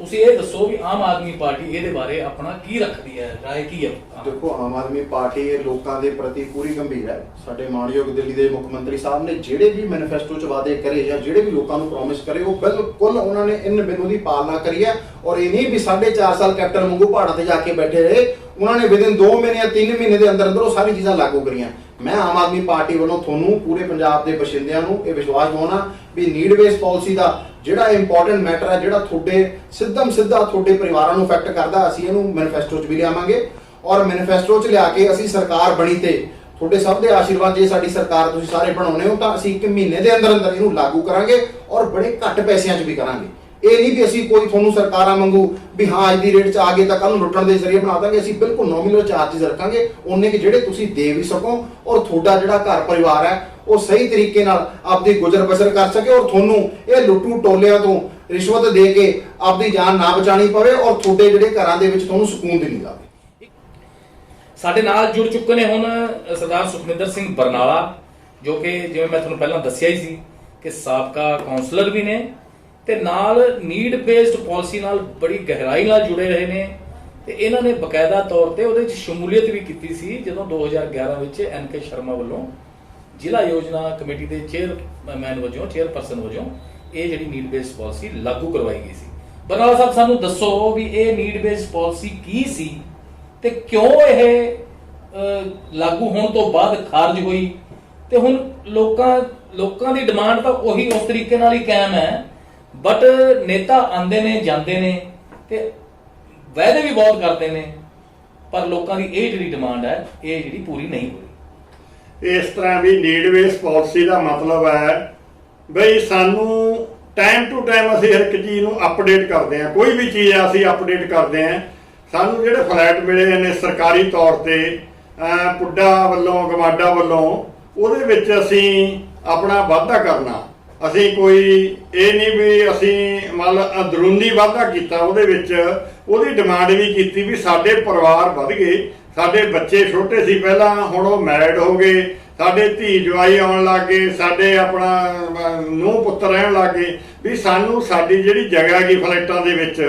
ਤੁਸੀਂ ਇਹ ਦੱਸੋ ਵੀ ਆਮ ਆਦਮੀ ਪਾਰਟੀ ਇਹਦੇ ਬਾਰੇ ਆਪਣਾ ਕੀ ਰੱਖਦੀ ਹੈ, ਰਾਏ ਕੀ ਹੈ? ਦੇਖੋ, ਆਮ ਆਦਮੀ ਪਾਰਟੀ ਲੋਕਾਂ ਦੇ ਪ੍ਰਤੀ ਪੂਰੀ ਗੰਭੀਰ ਹੈ। ਸਾਡੇ ਮਾਣਯੋਗ ਦਿੱਲੀ ਦੇ ਮੁੱਖ ਮੰਤਰੀ ਸਾਹਿਬ ਨੇ ਜਿਹੜੇ ਵੀ ਮੈਨੀਫੈਸਟੋ 'ਚ ਵਾਅਦੇ ਕਰੇ ਜਾਂ ਜਿਹੜੇ ਵੀ ਲੋਕਾਂ ਨੂੰ ਪ੍ਰੋਮਿਸ ਕਰੇ ਉਹ ਬਿਲਕੁਲ ਉਹਨਾਂ ਨੇ ਇਨ ਬਿਨੂ ਦੀ ਪਾਲਣਾ ਕਰੀ ਹੈ। ਔਰ ਇਹ ਨਹੀਂ ਵੀ 4.5 ਸਾਲ ਕੈਪਟਨ ਵਾਂਗੂ ਪਹਾੜਾਂ ਤੇ ਜਾ ਕੇ ਬੈਠੇ ਰਹੇ, ਉਹਨਾਂ ਨੇ ਵਿਦਿਨ 2 ਮਹੀਨੇ ਜਾਂ 3 ਮਹੀਨੇ ਦੇ ਅੰਦਰ ਅੰਦਰ ਉਹ ਸਾਰੀ ਚੀਜ਼ਾਂ ਲਾਗੂ ਕਰੀਆਂ। ਮੈਂ ਆਮ ਆਦਮੀ ਪਾਰਟੀ ਵੱਲੋਂ ਤੁਹਾਨੂੰ ਪੂਰੇ ਪੰਜਾਬ ਦੇ ਬਸ਼ਿੰਦਿਆਂ ਨੂੰ ਇਹ ਵਿਸ਼ਵਾਸ ਦਿਵਾਉਣਾ ਵੀ ਨੀਡ ਬੇਸ ਪਾਲਿਸੀ ਦਾ ਜਿਹੜਾ ਇੰਪੋਰਟੈਂਟ ਮੈਟਰ ਹੈ, ਜਿਹੜਾ ਤੁਹਾਡੇ ਸਿੱਧਾ ਤੁਹਾਡੇ ਪਰਿਵਾਰਾਂ ਨੂੰ ਇਫੈਕਟ ਕਰਦਾ, ਅਸੀਂ ਇਹਨੂੰ ਮੈਨੀਫੈਸਟੋ 'ਚ ਵੀ ਲਿਆਵਾਂਗੇ। ਔਰ ਮੈਨੀਫੈਸਟੋ 'ਚ ਲਿਆ ਕੇ ਅਸੀਂ ਸਰਕਾਰ ਬਣੀ ਤੇ ਤੁਹਾਡੇ ਸਭ ਦੇ ਆਸ਼ੀਰਵਾਦ, ਜੇ ਸਾਡੀ ਸਰਕਾਰ ਤੁਸੀਂ ਸਾਰੇ ਬਣਾਉਣੇ ਹੋ ਤਾਂ ਅਸੀਂ 1 ਮਹੀਨੇ ਦੇ ਅੰਦਰ ਅੰਦਰ ਇਹਨੂੰ ਲਾਗੂ ਕਰਾਂਗੇ ਔਰ ਬੜੇ ਘੱਟ ਪੈਸਿਆਂ 'ਚ ਵੀ ਕਰਾਂਗੇ। ਇਹ ਨਹੀਂ ਵੀ ਅਸੀਂ ਕੋਈ ਤੁਹਾਨੂੰ ਸਰਕਾਰਾਂ ਵਾਂਗੂ ਵੀ ਹਾਂ ਅੱਜ ਦੀ ਰੇਟ 'ਚ ਆ ਗਏ ਤਾਂ ਕੱਲ ਨੂੰ ਲੁੱਟਣ ਦੇ ਜ਼ਰੀਏ ਬਣਾ ਦਾਂਗੇ। ਅਸੀਂ ਬਿਲਕੁਲ ਨੋਮੀਨਲ ਚਾਰजेस ਰੱਖਾਂਗੇ, ਉਹਨੇ ਕਿ ਜਿਹੜੇ ਤੁਸੀਂ ਦੇ ਵੀ ਸਕੋ ਔਰ ਤੁਹਾਡਾ ਜਿਹੜਾ ਘਰ ਪਰਿਵਾਰ ਹੈ ਉਹ ਸਹੀ ਤਰੀਕੇ ਨਾਲ ਆਪਦੀ ਗੁਜ਼ਰ ਬਸਰ ਕਰ ਸਕੇ ਔਰ ਤੁਹਾਨੂੰ ਇਹ ਲੁੱਟੂ ਟੋਲਿਆਂ ਤੋਂ ਰਿਸ਼ਵਤ ਦੇ ਕੇ ਆਪਦੀ ਜਾਨ ਨਾ ਬਚਾਣੀ ਪਵੇ ਔਰ ਤੁਹਾਡੇ ਜਿਹੜੇ ਘਰਾਂ ਦੇ ਵਿੱਚ ਤੁਹਾਨੂੰ ਸਕੂਨ ਦਿਲੀ ਜਾਵੇ। ਸਾਡੇ ਨਾਲ ਜੁੜ ਚੁੱਕੇ ਨੇ ਹੁਣ ਸਰਦਾਰ ਸੁਖਮਿੰਦਰ ਸਿੰਘ ਬਰਨਾਲਾ, ਜੋ ਕਿ ਜਿਵੇਂ ਮੈਂ ਤੁਹਾਨੂੰ ਪਹਿਲਾਂ ਦੱਸਿਆ ਹੀ ਸੀ ਕਿ ਸਾਬਕਾ ਕਾਉਂਸਲਰ ਵੀ ਨੇ ਤੇ ਨਾਲ ਨੀਡ ਬੇਸਡ ਪਾਲਿਸੀ ਨਾਲ ਬੜੀ ਗਹਿਰਾਈ ਨਾਲ ਜੁੜੇ ਰਹੇ ਨੇ ਤੇ ਇਹਨਾਂ ਨੇ ਬਕਾਇਦਾ ਤੌਰ ਤੇ ਉਹਦੇ ਵਿੱਚ ਸ਼ਮੂਲੀਅਤ ਵੀ ਕੀਤੀ ਸੀ ਜਦੋਂ 2011 ਵਿੱਚ NK ਸ਼ਰਮਾ ਵੱਲੋਂ ਜ਼ਿਲ੍ਹਾ ਯੋਜਨਾ ਕਮੇਟੀ ਦੇ ਚੇਅਰਪਰਸਨ ਵਜੋਂ ਇਹ ਜਿਹੜੀ ਨੀਡ ਬੇਸਡ ਪਾਲਿਸੀ ਲਾਗੂ ਕਰਵਾਈ ਗਈ ਸੀ। ਬਰਨਾਲਾ ਸਾਹਿਬ ਸਾਨੂੰ ਦੱਸੋ ਵੀ ਇਹ ਨੀਡ ਬੇਸਡ ਪਾਲਿਸੀ ਕੀ ਸੀ ਤੇ ਕਿਉਂ ਇਹ ਲਾਗੂ ਹੋਣ ਤੋਂ ਬਾਅਦ ਖਾਰਜ ਹੋਈ, ਤੇ ਹੁਣ ਲੋਕਾਂ ਦੀ ਡਿਮਾਂਡ ਤਾਂ ਉਹੀ ਉਸ ਤਰੀਕੇ ਨਾਲ ਹੀ ਕਾਇਮ ਹੈ, ਬਟ ਨੇਤਾ ਆਉਂਦੇ ਨੇ ਜਾਂਦੇ ਨੇ ਤੇ ਵਾਅਦੇ ਵੀ ਬਹੁਤ ਕਰਦੇ ਨੇ, ਪਰ ਲੋਕਾਂ ਦੀ ਇਹ ਜਿਹੜੀ ਡਿਮਾਂਡ ਹੈ ਇਹ ਜਿਹੜੀ ਪੂਰੀ ਨਹੀਂ ਹੋ ਰਹੀ। ਇਸ ਤਰ੍ਹਾਂ ਵੀ ਨੀਡ ਬੇਸ ਪਾਲਿਸੀ ਦਾ ਮਤਲਬ ਹੈ ਬਈ ਸਾਨੂੰ ਟਾਈਮ ਟੂ ਟਾਈਮ ਅਸੀਂ ਹਰ ਇੱਕ ਚੀਜ਼ ਨੂੰ ਅਪਡੇਟ ਕਰਦੇ ਹਾਂ, ਕੋਈ ਵੀ ਚੀਜ਼ ਅਸੀਂ ਅਪਡੇਟ ਕਰਦੇ ਹਾਂ। ਸਾਨੂੰ ਜਿਹੜੇ ਫਲੈਟ ਮਿਲੇ ਨੇ ਸਰਕਾਰੀ ਤੌਰ ਤੇ ਪੁੱਡਾ ਵੱਲੋਂ ਗਮਾਡਾ ਵੱਲੋਂ, ਉਹਦੇ ਵਿੱਚ ਅਸੀਂ ਆਪਣਾ ਵਾਧਾ ਕਰਨਾ, ਅਸੀਂ ਕੋਈ ਇਹ ਨਹੀਂ ਵੀ ਅਸੀਂ ਮਤਲਬ ਅੰਦਰੂਨੀ ਵਾਧਾ ਕੀਤਾ, ਉਹਦੇ ਵਿੱਚ ਉਹਦੀ ਡਿਮਾਂਡ ਵੀ ਕੀਤੀ ਵੀ ਸਾਡੇ ਪਰਿਵਾਰ ਵੱਧ ਗਏ, ਸਾਡੇ ਬੱਚੇ ਛੋਟੇ ਸੀ ਪਹਿਲਾਂ, ਹੁਣ ਉਹ ਮੈਰਿਡ ਹੋ ਗਏ, ਸਾਡੇ ਧੀ ਜਵਾਈ ਆਉਣ ਲੱਗ ਗਏ, ਸਾਡੇ ਆਪਣਾ ਨੂੰਹ ਪੁੱਤਰ ਰਹਿਣ ਲੱਗ ਗਏ, ਵੀ ਸਾਨੂੰ ਸਾਡੀ ਜਿਹੜੀ ਜਗ੍ਹਾ ਹੈਗੀ ਫਲੈਟਾਂ ਦੇ ਵਿੱਚ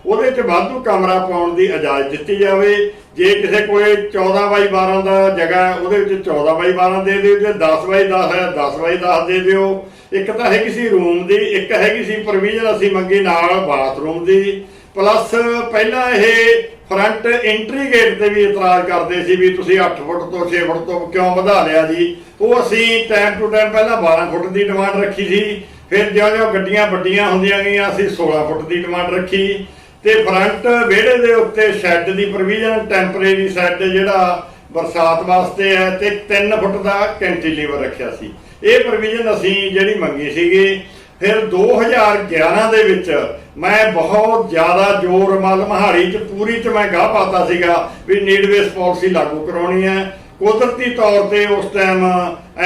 ਉਹਦੇ 'ਚ ਵਾਧੂ ਕਮਰਾ ਪਾਉਣ ਦੀ ਇਜਾਜ਼ਤ ਦਿੱਤੀ ਜਾਵੇ। ਜੇ ਕਿਸੇ ਕੋਲੇ 14x12 ਦਾ ਜਗ੍ਹਾ ਉਹਦੇ ਵਿੱਚ 14x12 ਦੇ ਦਿਓ, ਜੇ 10x10 ਹੈ 10x10 ਦੇ ਦਿਓ। ਇੱਕ ਤਾਂ ਹੈਗੀ ਸੀ ਰੂਮ ਦੀ, ਇੱਕ ਹੈਗੀ ਸੀ ਪ੍ਰੋਵੀਜ਼ਨ ਅਸੀਂ ਮੰਗੀ ਨਾਲ ਬਾਥਰੂਮ ਦੀ, ਪਲੱਸ ਪਹਿਲਾਂ ਇਹ ਫਰੰਟ ਐਂਟਰੀ ਗੇਟ ਤੇ ਵੀ ਇਤਰਾਜ਼ ਕਰਦੇ ਸੀ ਵੀ ਤੁਸੀਂ 8 ਫੁੱਟ ਤੋਂ 6 ਫੁੱਟ ਤੋਂ ਕਿਉਂ ਵਧਾ ਲਿਆ ਜੀ। ਉਹ ਅਸੀਂ ਟਾਈਮ ਟੂ ਟਾਈਮ ਪਹਿਲਾਂ 12 ਫੁੱਟ ਦੀ ਡਿਮਾਂਡ ਰੱਖੀ ਸੀ, ਫਿਰ ਜਿਉਂ-ਜਿਉਂ ਗੱਡੀਆਂ ਵੱਡੀਆਂ ਹੁੰਦੀਆਂ ਗਈਆਂ ਅਸੀਂ 16 ਫੁੱਟ ਦੀ ਡਿਮਾਂਡ ਰੱਖੀ, ਤੇ ਫਰੰਟ ਵਿਹੜੇ ਦੇ ਉੱਤੇ ਸ਼ੈੱਡ ਦੀ ਪ੍ਰੋਵੀਜ਼ਨ ਟੈਂਪਰੇਰੀ ਸ਼ੈੱਡ ਜਿਹੜਾ ਬਰਸਾਤ ਵਾਸਤੇ ਹੈ, ਤੇ 3 ਫੁੱਟ ਦਾ ਕੈਂਟੀਲੀਵਰ ਰੱਖਿਆ ਸੀ। ਇਹ ਪ੍ਰੋਵੀਜ਼ਨ ਅਸੀਂ ਜਿਹੜੀ ਮੰਗੀ ਸੀਗੀ। ਫਿਰ 2011 ਦੇ ਵਿੱਚ ਮੈਂ ਬਹੁਤ ਜ਼ਿਆਦਾ ਜ਼ੋਰ ਮਹਾਲੀ 'ਚ ਪੂਰੀ 'ਚ ਮੈਂ ਗਾਹ ਪਾਤਾ ਸੀਗਾ ਵੀ ਨੀਡ ਬੇਸ ਪਾਲਿਸੀ ਲਾਗੂ ਕਰਾਉਣੀ ਹੈ। ਕੁਦਰਤੀ ਤੌਰ ਤੇ ਉਸ time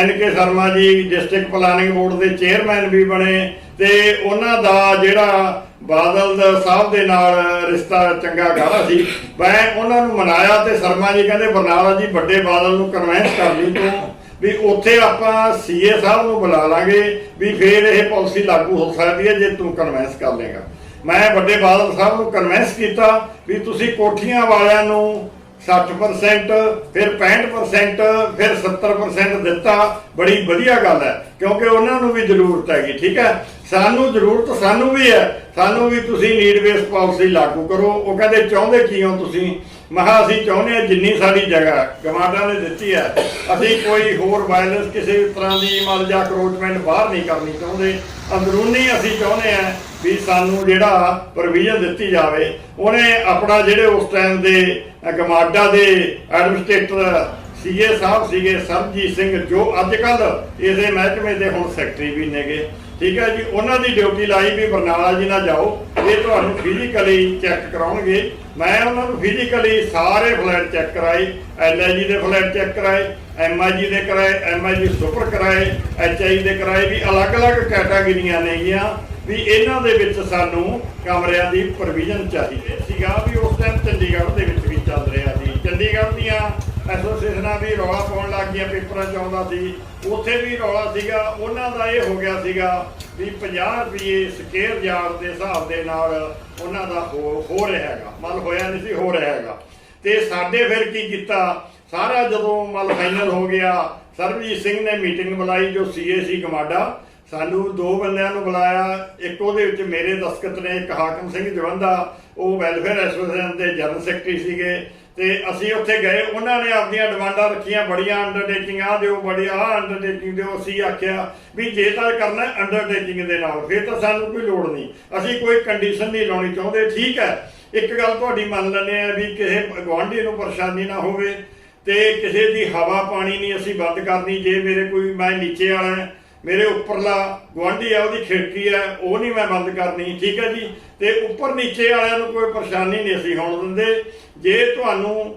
NK Sharma ji district planning board ਦੇ ਚੇਅਰਮੈਨ ਵੀ ਬਣੇ, ਤੇ ਉਹਨਾਂ ਦਾ ਜਿਹੜਾ ਬਾਦਲ ਸਾਹਿਬ ਦੇ ਨਾਲ ਰਿਸ਼ਤਾ ਚੰਗਾ ਗਾੜਾ ਸੀ। ਮੈਂ ਉਹਨਾਂ ਨੂੰ ਮਨਾਇਆ ਤੇ ਸ਼ਰਮਾ ਜੀ ਕਹਿੰਦੇ ਬਰਨਾਲਾ ਜੀ ਵੱਡੇ ਬਾਦਲ ਨੂੰ ਕਨਵਿੰਸ ਕਰ ਲਈ ਤੂੰ ਵੀ ਉੱਥੇ ਆਪਾਂ CA ਸਾਹਿਬ ਨੂੰ ਬੁਲਾ ਲਾਂਗੇ ਵੀ ਫੇਰ ਇਹ ਪਾਲਿਸੀ ਲਾਗੂ ਹੋ ਸਕਦੀ ਹੈ ਜੇ ਤੂੰ ਕਨਵਿੰਸ ਕਰ ਲੇਗਾ। ਮੈਂ ਵੱਡੇ ਬਾਦਲ ਸਾਹਿਬ ਨੂੰ ਕਨਵਿੰਸ ਕੀਤਾ ਵੀ ਤੁਸੀਂ ਕੋਠੀਆਂ ਵਾਲਿਆਂ ਨੂੰ 60%, ਫਿਰ 65%, ਫਿਰ 70% ਦਿੱਤਾ, ਬੜੀ ਵਧੀਆ ਗੱਲ ਹੈ ਕਿਉਂਕਿ ਉਹਨਾਂ ਨੂੰ ਵੀ ਜ਼ਰੂਰਤ ਹੈਗੀ। ਠੀਕ ਹੈ, ਸਾਨੂੰ ਜ਼ਰੂਰਤ ਸਾਨੂੰ ਵੀ ਹੈ, ਸਾਨੂੰ ਵੀ ਤੁਸੀਂ ਨੀਡ ਬੇਸ ਪਾਲਿਸੀ ਲਾਗੂ ਕਰੋ। ਉਹ ਕਹਿੰਦੇ ਚਾਹੁੰਦੇ ਕੀ ਹੋ ਤੁਸੀਂ? ਮਹਾ ਅਸੀਂ ਚਾਹੁੰਦੇ ਹਾਂ ਜਿੰਨੀ ਸਾਡੀ ਜਗ੍ਹਾ ਗਮਾਡਾ ਨੇ ਦਿੱਤੀ ਹੈ, ਅਸੀਂ ਕੋਈ ਹੋਰ ਵਾਇਲੈਂਸ ਕਿਸੇ ਤਰ੍ਹਾਂ ਦੀ ਮਤਲਬ ਜਾਂ ਕਰੋਚਮੈਂਟ ਬਾਹਰ ਨਹੀਂ ਕਰਨੀ ਚਾਹੁੰਦੇ, ਅੰਦਰੂਨੀ ਅਸੀਂ ਚਾਹੁੰਦੇ ਹਾਂ ਵੀ ਸਾਨੂੰ ਜਿਹੜਾ ਪ੍ਰੋਵੀਜ਼ਨ ਦਿੱਤੀ ਜਾਵੇ। ਉਹਨੇ ਆਪਣਾ ਜਿਹੜੇ ਉਸ ਟਾਈਮ ਦੇ ਗਮਾਡਾ ਦੇ ਐਡਮਿਨਿਸਟ੍ਰੇਟਰ CA ਸਾਹਿਬ ਸੀਗੇ ਸਰਬਜੀਤ ਸਿੰਘ, ਜੋ ਅੱਜ ਕੱਲ੍ਹ ਇਸੇ ਮਹਿਕਮੇ ਦੇ ਹੁਣ ਸੈਕਟਰੀ ਵੀ ਨੇਗੇ। ਠੀਕ ਹੈ ਜੀ, ਉਹਨਾਂ ਦੀ ਡਿਊਟੀ ਲਾਈ ਵੀ ਬਰਨਾਲਾ ਜੀ ਨਾ ਜਾਓ, ਇਹ ਤੁਹਾਨੂੰ ਫਿਜ਼ੀਕਲੀ ਚੈੱਕ ਕਰਾਉਣਗੇ। ਮੈਂ ਉਹਨਾਂ ਨੂੰ ਫਿਜ਼ੀਕਲੀ ਸਾਰੇ ਫਲੈਟ ਚੈੱਕ ਕਰਾਏ, LIG ਦੇ ਫਲੈਟ ਚੈੱਕ ਕਰਾਏ, MIG ਦੇ ਕਰਾਏ, MIG ਸੁਪਰ ਕਰਾਏ, HI ਦੇ ਕਰਾਏ, ਵੀ ਅਲੱਗ-ਅਲੱਗ ਕੈਟਾਗਰੀਆਂ ਨੇਗੀਆਂ ਵੀ ਇਹਨਾਂ ਦੇ ਵਿੱਚ ਸਾਨੂੰ ਕਮਰਿਆਂ ਦੀ ਪ੍ਰੋਵੀਜ਼ਨ ਚਾਹੀਦੀ ਸੀਗਾ। ਵੀ ਉਸ ਟਾਈਮ ਚੰਡੀਗੜ੍ਹ ਦੇ ਵਿੱਚ ਵੀ ਚੱਲ ਰਿਹਾ ਸੀ, ਚੰਡੀਗੜ੍ਹ ਦੀਆਂ ਐਸੋਸੀਏਸ਼ਨਾਂ ਵੀ ਰੌਲਾ ਪਾਉਣ ਲੱਗ ਗਈਆਂ, ਪੇਪਰਾਂ 'ਚ ਆਉਂਦਾ ਸੀ, ਉੱਥੇ ਵੀ ਰੌਲਾ ਸੀਗਾ। ਉਹਨਾਂ ਦਾ ਇਹ ਹੋ ਗਿਆ ਸੀਗਾ ਵੀ 50 ਰੁਪਏ ਸਕੁਅਰ ਯਾਰਡ ਦੇ ਹਿਸਾਬ ਦੇ ਨਾਲ ਉਹਨਾਂ ਦਾ ਹੋ ਰਿਹਾ ਹੈਗਾ, ਮਤਲਬ ਹੋਇਆ ਨਹੀਂ ਸੀ, ਹੋ ਰਿਹਾ ਹੈਗਾ। ਤੇ ਸਾਡੇ ਫਿਰ ਕੀ ਕੀਤਾ, ਸਾਰਾ ਜਦੋਂ ਮਤਲਬ ਫਾਈਨਲ ਹੋ ਗਿਆ, ਸਰਬਜੀਤ ਸਿੰਘ ਨੇ ਮੀਟਿੰਗ ਬੁਲਾਈ ਜੋ CA ਸੀ ਗਮਾਡਾ, ਸਾਨੂੰ 2 ਬੰਦਿਆਂ ਨੂੰ ਬੁਲਾਇਆ। ਇੱਕ ਉਹਦੇ ਵਿੱਚ ਮੇਰੇ ਦਸਤਖਤ ਨੇ, ਇੱਕ ਹਾਕਮ ਸਿੰਘ ਜਵੰਦਾ, ਉਹ ਵੈਲਫੇਅਰ ਐਸੋਸੀਏਸ਼ਨ ਦੇ ਜਨਰਲ ਸੈਕਟਰੀ ਸੀਗੇ। ਤੇ ਅਸੀਂ ਉੱਥੇ ਗਏ, ਉਹਨਾਂ ਨੇ ਆਪਣੀਆਂ ਡਿਮਾਂਡਾਂ ਰੱਖੀਆਂ, ਬੜੀਆਂ ਅੰਡਰਟੇਕਿੰਗ ਆ ਦਿਓ, ਬੜੀ ਆਹ ਅੰਡਰਟੇਕਿੰਗ ਦਿਓ। ਅਸੀਂ ਆਖਿਆ ਵੀ ਜੇ ਤਾਂ ਕਰਨਾ ਅੰਡਰਟੇਕਿੰਗ ਦੇ ਨਾਲ ਫਿਰ ਤਾਂ ਸਾਨੂੰ ਕੋਈ ਲੋੜ ਨਹੀਂ, ਅਸੀਂ ਕੋਈ ਕੰਡੀਸ਼ਨ ਨਹੀਂ ਲਾਉਣੀ ਚਾਹੁੰਦੇ। ਠੀਕ ਹੈ, ਇੱਕ ਗੱਲ ਤੁਹਾਡੀ ਮੰਨ ਲੈਂਦੇ ਆ ਵੀ ਕਿਸੇ ਗੁਆਂਢੀ ਨੂੰ ਪਰੇਸ਼ਾਨੀ ਨਾ ਹੋਵੇ, ਤੇ ਕਿਸੇ ਦੀ ਹਵਾ ਪਾਣੀ ਨਹੀਂ ਅਸੀਂ ਬੰਦ ਕਰਨੀ। ਜੇ ਮੇਰੇ ਕੋਈ, ਮੈਂ ਨੀਚੇ ਵਾਲਾ, ਮੇਰੇ ਉੱਪਰਲਾ ਗੁਆਂਢੀ ਆ, ਉਹਦੀ ਖਿੜਕੀ ਹੈ, ਉਹ ਨਹੀਂ ਮੈਂ ਬੰਦ ਕਰਨੀ। ਠੀਕ ਹੈ ਜੀ, ਤੇ ਉੱਪਰ ਨੀਚੇ ਵਾਲਿਆਂ ਨੂੰ ਕੋਈ ਪਰੇਸ਼ਾਨੀ ਨਹੀਂ ਅਸੀਂ ਹੋਣ ਦਿੰਦੇ। ਜੇ ਤੁਹਾਨੂੰ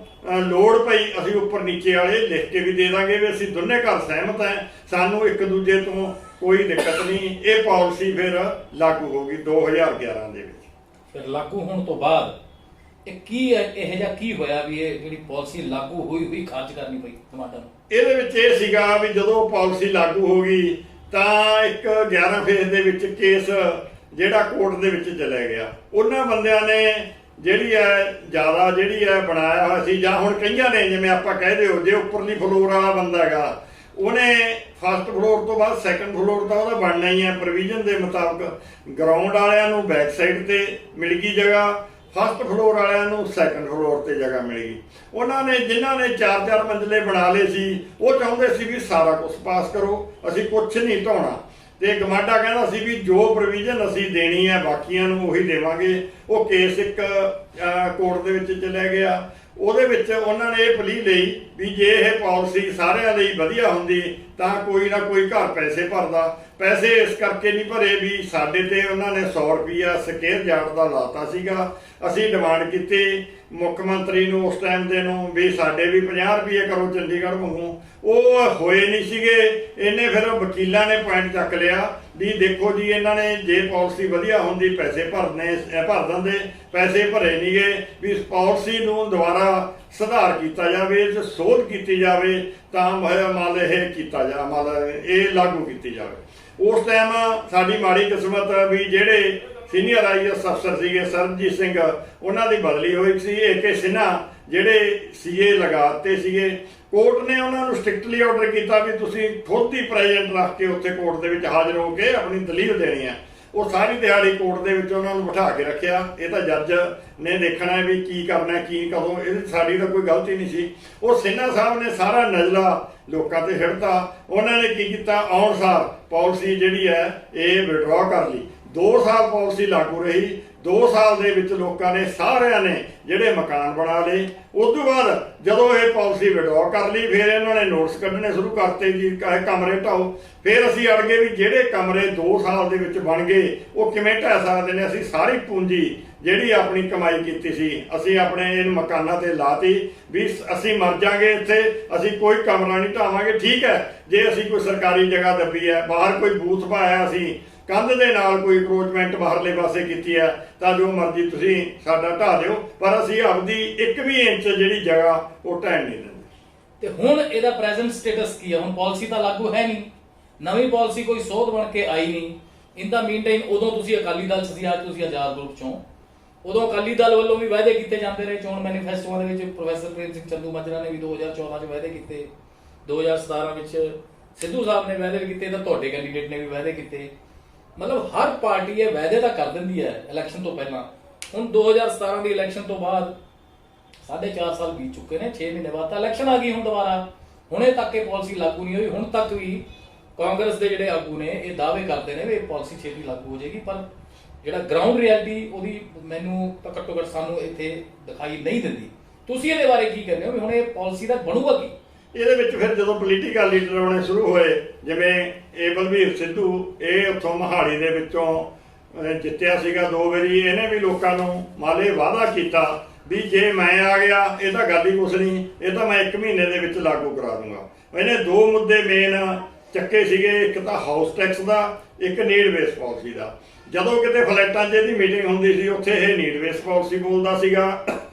ਲੋੜ ਪਈ ਅਸੀਂ ਉੱਪਰ ਨੀਚੇ ਵਾਲੇ ਲਿਖ ਕੇ ਵੀ ਦੇ ਦਾਂਗੇ ਵੀ ਅਸੀਂ ਦੋਨੇ ਘਰ ਸਹਿਮਤ ਹੈ, ਸਾਨੂੰ ਇੱਕ ਦੂਜੇ ਤੋਂ ਕੋਈ ਦਿੱਕਤ ਨਹੀਂ। ਇਹ ਪਾਲਿਸੀ ਫਿਰ ਲਾਗੂ ਹੋ ਗਈ 2011 ਦੇ ਵਿੱਚ। ਫਿਰ ਲਾਗੂ ਹੋਣ ਤੋਂ ਬਾਅਦ ਇਹ ਕੀ ਹੈ, ਇਹ ਜਿਹਾ ਕੀ ਹੋਇਆ ਵੀ ਇਹ ਜਿਹੜੀ ਪਾਲਿਸੀ ਲਾਗੂ ਹੋਈ ਖਾਰਜ ਕਰਨੀ ਪਈ ਟਮਾਟਰ ਨੂੰ? ਇਹਦੇ ਵਿੱਚ ਇਹ ਸੀਗਾ ਵੀ ਜਦੋਂ ਪਾਲਿਸੀ ਲਾਗੂ ਹੋ ਗਈ ਤਾਂ ਇੱਕ 11 ਫੇਜ਼ ਦੇ ਵਿੱਚ ਕੇਸ ਜਿਹੜਾ ਕੋਰਟ ਦੇ ਵਿੱਚ ਚਲਾ ਗਿਆ। ਉਹਨਾਂ ਬੰਦਿਆਂ ਨੇ ਜਿਹੜੀ ਹੈ ਜ਼ਿਆਦਾ ਜਿਹੜੀ ਹੈ ਬਣਾਇਆ ਹੋਇਆ ਸੀ, ਜਾਂ ਹੁਣ ਕਈਆਂ ਨੇ ਜਿਵੇਂ ਆਪਾਂ ਕਹਿ ਦਿਓ ਜੇ ਉੱਪਰਲੀ ਫਲੋਰ ਵਾਲਾ ਬੰਦਾ ਹੈਗਾ ਉਹਨੇ ਫਸਟ ਫਲੋਰ ਤੋਂ ਬਾਅਦ ਸੈਕੰਡ ਫਲੋਰ ਤਾਂ ਉਹਦਾ ਬਣਨਾ ਹੀ ਹੈ ਪ੍ਰੋਵੀਜ਼ਨ ਦੇ ਮੁਤਾਬਕ। ਗਰਾਊਂਡ ਵਾਲਿਆਂ ਨੂੰ ਬੈਕ ਸਾਈਡ ਤੇ ਮਿਲ ਗਈ ਜਗ੍ਹਾ, ਫਸਟ ਫਲੋਰ ਵਾਲਿਆਂ ਨੂੰ ਸੈਕੰਡ ਫਲੋਰ ਤੇ ਜਗ੍ਹਾ ਮਿਲ ਗਈ। ਉਹਨਾਂ ਨੇ ਜਿਨ੍ਹਾਂ ਨੇ 4-4 ਮੰਜ਼ਲੇ ਬਣਾ ਲਏ ਸੀ ਉਹ ਚਾਹੁੰਦੇ ਸੀ ਵੀ ਸਾਰਾ ਕੁਝ ਪਾਸ ਕਰੋ, ਅਸੀਂ ਕੁਝ ਨਹੀਂ ਢਾਉਣਾ। ਤੇ ਗਮਾਡਾ ਕਹਿੰਦਾ ਸੀ ਵੀ ਜੋ ਪ੍ਰੋਵੀਜ਼ਨ ਅਸੀਂ ਦੇਣੀ ਹੈ ਬਾਕੀਆਂ ਨੂੰ ਉਹੀ ਦੇਵਾਂਗੇ। ਉਹ ਕੇਸ ਇੱਕ ਕੋਰਟ ਦੇ ਵਿੱਚ ਚਲਿਆ ਗਿਆ। ਉਹਦੇ ਵਿੱਚ ਉਹਨਾਂ ਨੇ ਇਹ ਪਲੀ ਲਈ ਵੀ ਜੇ ਇਹ ਪਾਲਿਸੀ ਸਾਰਿਆਂ ਲਈ ਵਧੀਆ ਹੁੰਦੀ ਤਾਂ ਕੋਈ ਨਾ ਕੋਈ ਘਰ ਪੈਸੇ ਭਰਦਾ। ਪੈਸੇ ਇਸ ਕਰਕੇ ਨਹੀਂ ਭਰੇ ਵੀ ਸਾਡੇ ਤੇ ਉਹਨਾਂ ਨੇ 100 ਰੁਪਈਆ ਸਕੇਅਰ ਯਾਰਡ ਦਾ ਲਾਤਾ ਸੀਗਾ। ਅਸੀਂ ਡਿਮਾਂਡ ਕੀਤੀ ਮੁੱਖ ਮੰਤਰੀ ਨੂੰ ਉਸ ਟਾਈਮ ਦੇ ਨੂੰ ਵੀ ਸਾਡੇ ਵੀ 50 ਰੁਪਏ ਕਰੋ ਚੰਡੀਗੜ੍ਹ ਵਾਂਗੂ, ਉਹ ਹੋਏ ਨਹੀਂ ਸੀਗੇ। ਇਹਨੇ ਫਿਰ ਵਕੀਲਾਂ ਨੇ ਪੁਆਇੰਟ ਚੱਕ ਲਿਆ ਵੀ ਦੇਖੋ ਜੀ ਇਹਨਾਂ ਨੇ ਜੇ ਪਾਲਿਸੀ ਵਧੀਆ ਹੁੰਦੀ ਪੈਸੇ ਭਰ ਦਿੰਦੇ, ਪੈਸੇ ਭਰੇ ਨਹੀਂ ਗਏ, ਵੀ ਇਸ ਪਾਲਿਸੀ ਨੂੰ ਦੁਬਾਰਾ ਸੁਧਾਰ ਕੀਤਾ ਜਾਵੇ, ਇਹ 'ਚ ਸੋਧ ਕੀਤੀ ਜਾਵੇ ਤਾਂ ਮੰਨ ਇਹ ਕੀਤਾ ਜਾ ਮੰਨ ਇਹ ਲਾਗੂ ਕੀਤੀ ਜਾਵੇ। ਉਸ ਟਾਈਮ ਸਾਡੀ ਮਾੜੀ ਕਿਸਮਤ ਵੀ ਜਿਹੜੇ ਸੀਨੀਅਰ IAS ਅਫਸਰ ਸੀਗੇ ਸਰਬਜੀਤ ਸਿੰਘ, ਉਹਨਾਂ ਦੀ ਬਦਲੀ ਹੋਈ ਸੀ। AK ਸਿਨਹਾ ਜਿਹੜੇ CA ਲਗਾਤੇ ਸੀਗੇ। ਕੋਰਟ ਨੇ ਉਹਨਾਂ ਨੂੰ ਸਟ੍ਰਿਕਟਲੀ ਆਰਡਰ ਕੀਤਾ ਵੀ ਤੁਸੀਂ ਖੁਦ ਹੀ ਪ੍ਰੈਜ਼ੈਂਟ ਰੱਖ ਕੇ ਉੱਥੇ ਕੋਰਟ ਦੇ ਵਿੱਚ ਹਾਜ਼ਰ ਹੋ ਕੇ ਆਪਣੀ ਦਲੀਲ ਦੇਣੀ ਹੈ। ਉਹ ਸਾਰੀ ਦਿਹਾੜੀ ਕੋਰਟ ਦੇ ਵਿੱਚ ਉਹਨਾਂ ਨੂੰ ਬਿਠਾ ਕੇ ਰੱਖਿਆ। ਇਹ ਤਾਂ ਜੱਜ ਨੇ ਦੇਖਣਾ ਹੈ ਵੀ ਕੀ ਕਰਨਾ ਕੀ ਕਦੋਂ, ਇਹਦੀ ਸਾਡੀ ਤਾਂ ਕੋਈ ਗਲਤੀ ਨਹੀਂ ਸੀ। ਉਹ ਸਿਨਹਾ ਸਾਹਿਬ ਨੇ ਸਾਰਾ ਨਜ਼ਲਾ ਲੋਕਾਂ ਤੇ ਹਿੜਤਾ। ਉਹਨਾਂ ਨੇ ਕੀ ਕੀਤਾ, ਆਉਣ ਸਾਰ ਪਾਲਿਸੀ ਜਿਹੜੀ ਹੈ ਇਹ ਵਿਡਰਾਅ ਕਰ ਲਈ। 2 ਸਾਲ ਪਾਲਿਸੀ ਲਾਗੂ ਰਹੀ। 2 ਸਾਲ ਦੇ ਵਿੱਚ ਲੋਕਾਂ ਨੇ ਸਾਰਿਆਂ ਨੇ ਜਿਹੜੇ ਮਕਾਨ ਬਣਾ ਲਏ। ਉਸ ਤੋਂ ਬਾਅਦ ਜਦੋਂ ਇਹ ਪਾਲਿਸੀ ਵਿਡਰਾਅ ਕਰ ਲਈ ਫਿਰ ਇਹਨਾਂ ਨੇ ਨੋਟਿਸ ਕੱਢਣੇ ਸ਼ੁਰੂ ਕਰਤੇ ਜੀ ਕਮਰੇ ਢਾਓ। ਫਿਰ ਅਸੀਂ ਅੜ ਗਏ ਵੀ ਜਿਹੜੇ ਕਮਰੇ 2 ਸਾਲ ਦੇ ਵਿੱਚ ਬਣ ਗਏ ਉਹ ਕਿਵੇਂ ਢਹਿ ਸਕਦੇ ਨੇ। ਅਸੀਂ ਸਾਰੀ ਪੂੰਜੀ ਜਿਹੜੀ ਆਪਣੀ ਕਮਾਈ ਕੀਤੀ ਸੀ ਅਸੀਂ ਆਪਣੇ ਇਹਨਾਂ ਮਕਾਨਾਂ ਤੇ ਲਾਤੀ ਵੀ ਅਸੀਂ ਮਰ ਜਾਾਂਗੇ ਇੱਥੇ, ਅਸੀਂ ਕੋਈ ਕਮਰਾ ਨਹੀਂ ਢਾਵਾਂਗੇ। ਠੀਕ ਹੈ, ਜੇ ਅਸੀਂ ਕੋਈ ਸਰਕਾਰੀ ਜਗ੍ਹਾ ਦੱਬੀ ਹੈ, ਬਾਹਰ ਕੋਈ ਬੂਥ ਪਾਇਆ, ਅਸੀਂ ਕੰਧ ਦੇ ਨਾਲ ਕੋਈ ਅਪਰੋਚਮੈਂਟ ਬਾਹਰਲੇ ਪਾਸੇ ਕੀਤੀ ਹੈ ਤਾਂ ਜੋ ਮਰਜ਼ੀ ਤੁਸੀਂ ਸਾਡਾ ਢਾਹ ਦਿਓ, ਪਰ ਅਸੀਂ ਆਪਦੀ 1 ਵੀ ਇੰਚ ਜਿਹੜੀ ਜਗ੍ਹਾ ਉਹ ਢਹਿਣ ਨਹੀਂ ਦਿੰਦੇ। ਤੇ ਹੁਣ ਇਹਦਾ ਪ੍ਰੈਜ਼ੈਂਟ ਸਟੇਟਸ ਕੀ ਹੈ? ਹੁਣ ਪਾਲਿਸੀ ਤਾਂ ਲਾਗੂ ਹੈ ਨਹੀਂ, ਨਵੀਂ ਪਾਲਿਸੀ ਕੋਈ ਸੋਧ ਬਣ ਕੇ ਆਈ ਨਹੀਂ। ਇਨ ਦਾ ਮੀਨ ਟਾਈਮ ਉਦੋਂ ਤੁਸੀਂ ਅਕਾਲੀ ਦਲ ਸੀ, ਅੱਜ ਤੁਸੀਂ ਆਜ਼ਾਦ ਗਰੁੱਪ ਚੋਂ। ਉਦੋਂ ਅਕਾਲੀ ਦਲ ਵੱਲੋਂ ਵੀ ਵਾਅਦੇ ਕੀਤੇ ਜਾਂਦੇ ਰਹੇ ਚੋਣ ਮੈਨੀਫੈਸਟੋਆਂ ਦੇ ਵਿੱਚ। ਪ੍ਰੋਫੈਸਰ ਪ੍ਰੇਮ ਸਿੰਘ ਚੰਦੂਮਾਜਰਾ ਨੇ ਵੀ 2014 ਚ ਵਾਅਦੇ ਕੀਤੇ, 2017 ਵਿੱਚ ਸਿੱਧੂ ਸਾਹਿਬ ਨੇ ਵਾਅਦੇ ਵੀ ਕੀਤੇ, ਤਾਂ ਤੁਹਾਡੇ ਕੈਂਡੀਡੇਟ ਨੇ ਵੀ ਵਾਅਦੇ ਕੀਤੇ। ਮਤਲਬ ਹਰ ਪਾਰਟੀ ਇਹ ਵਾਅਦੇ ਤਾਂ ਕਰ ਦਿੰਦੀ ਹੈ ਇਲੈਕਸ਼ਨ ਤੋਂ ਪਹਿਲਾਂ। ਹੁਣ 2017 ਦੀ ਇਲੈਕਸ਼ਨ ਤੋਂ ਬਾਅਦ 4.5 ਸਾਲ ਬੀਤ ਚੁੱਕੇ ਨੇ, 6 ਮਹੀਨੇ ਬਾਅਦ ਤਾਂ ਇਲੈਕਸ਼ਨ ਆ ਗਈ ਹੁਣ ਦੁਬਾਰਾ। ਹੁਣੇ ਤੱਕ ਇਹ ਪਾਲਿਸੀ ਲਾਗੂ ਨਹੀਂ ਹੋਈ। ਹੁਣ ਤੱਕ ਵੀ ਕਾਂਗਰਸ ਦੇ ਜਿਹੜੇ ਆਗੂ ਨੇ ਇਹ ਦਾਅਵੇ ਕਰਦੇ ਨੇ ਵੀ ਇਹ ਪਾਲਿਸੀ ਛੇਤੀ ਲਾਗੂ ਹੋ ਜਾਏਗੀ, ਪਰ ਜਿਹੜਾ ਗਰਾਊਂਡ ਰਿਐਲਿਟੀ ਉਹਦੀ ਮੈਨੂੰ ਤਾਂ ਘੱਟੋ ਘੱਟ ਸਾਨੂੰ ਇੱਥੇ ਦਿਖਾਈ ਨਹੀਂ ਦਿੰਦੀ। ਤੁਸੀਂ ਇਹਦੇ ਬਾਰੇ ਕੀ ਕਹਿੰਦੇ ਹੋ ਵੀ ਹੁਣ ਇਹ ਪਾਲਿਸੀ ਦਾ ਬਣੂਗਾ ਕੀ? ਇਹਦੇ ਵਿੱਚ ਫਿਰ ਜਦੋਂ ਪੋਲੀਟੀਕਲ ਲੀਡਰ ਆਉਣੇ ਸ਼ੁਰੂ ਹੋਏ, ਜਿਵੇਂ ਇਹ ਬਲਬੀਰ ਸਿੱਧੂ, ਇਹ ਉੱਥੋਂ ਮੋਹਾਲੀ ਦੇ ਵਿੱਚੋਂ ਜਿੱਤਿਆ ਸੀਗਾ 2 ਵਾਰੀ। ਇਹਨੇ ਵੀ ਲੋਕਾਂ ਨੂੰ ਮਾਲੇ ਵਾਅਦਾ ਕੀਤਾ ਵੀ ਜੇ ਮੈਂ ਆ ਗਿਆ ਇਹ ਤਾਂ ਗੱਲ ਹੀ ਕੁਛ ਨਹੀਂ, ਇਹ ਤਾਂ ਮੈਂ 1 ਮਹੀਨੇ ਦੇ ਵਿੱਚ ਲਾਗੂ ਕਰਾ ਦੂੰਗਾ। ਇਹਨੇ 2 ਮੁੱਦੇ ਮੇਨ ਚੱਕੇ ਸੀਗੇ, ਇੱਕ ਤਾਂ ਹਾਊਸ ਟੈਕਸ ਦਾ, ਇੱਕ ਨੀਡ ਬੇਸ ਪਾਲਿਸੀ ਦਾ। ਜਦੋਂ ਕਿਤੇ ਫਲੈਟਾਂ 'ਚ ਇਹਦੀ ਮੀਟਿੰਗ ਹੁੰਦੀ ਸੀ ਉੱਥੇ ਇਹ ਨੀਡ ਬੇਸ ਪਾਲਿਸੀ ਬੋਲਦਾ ਸੀਗਾ।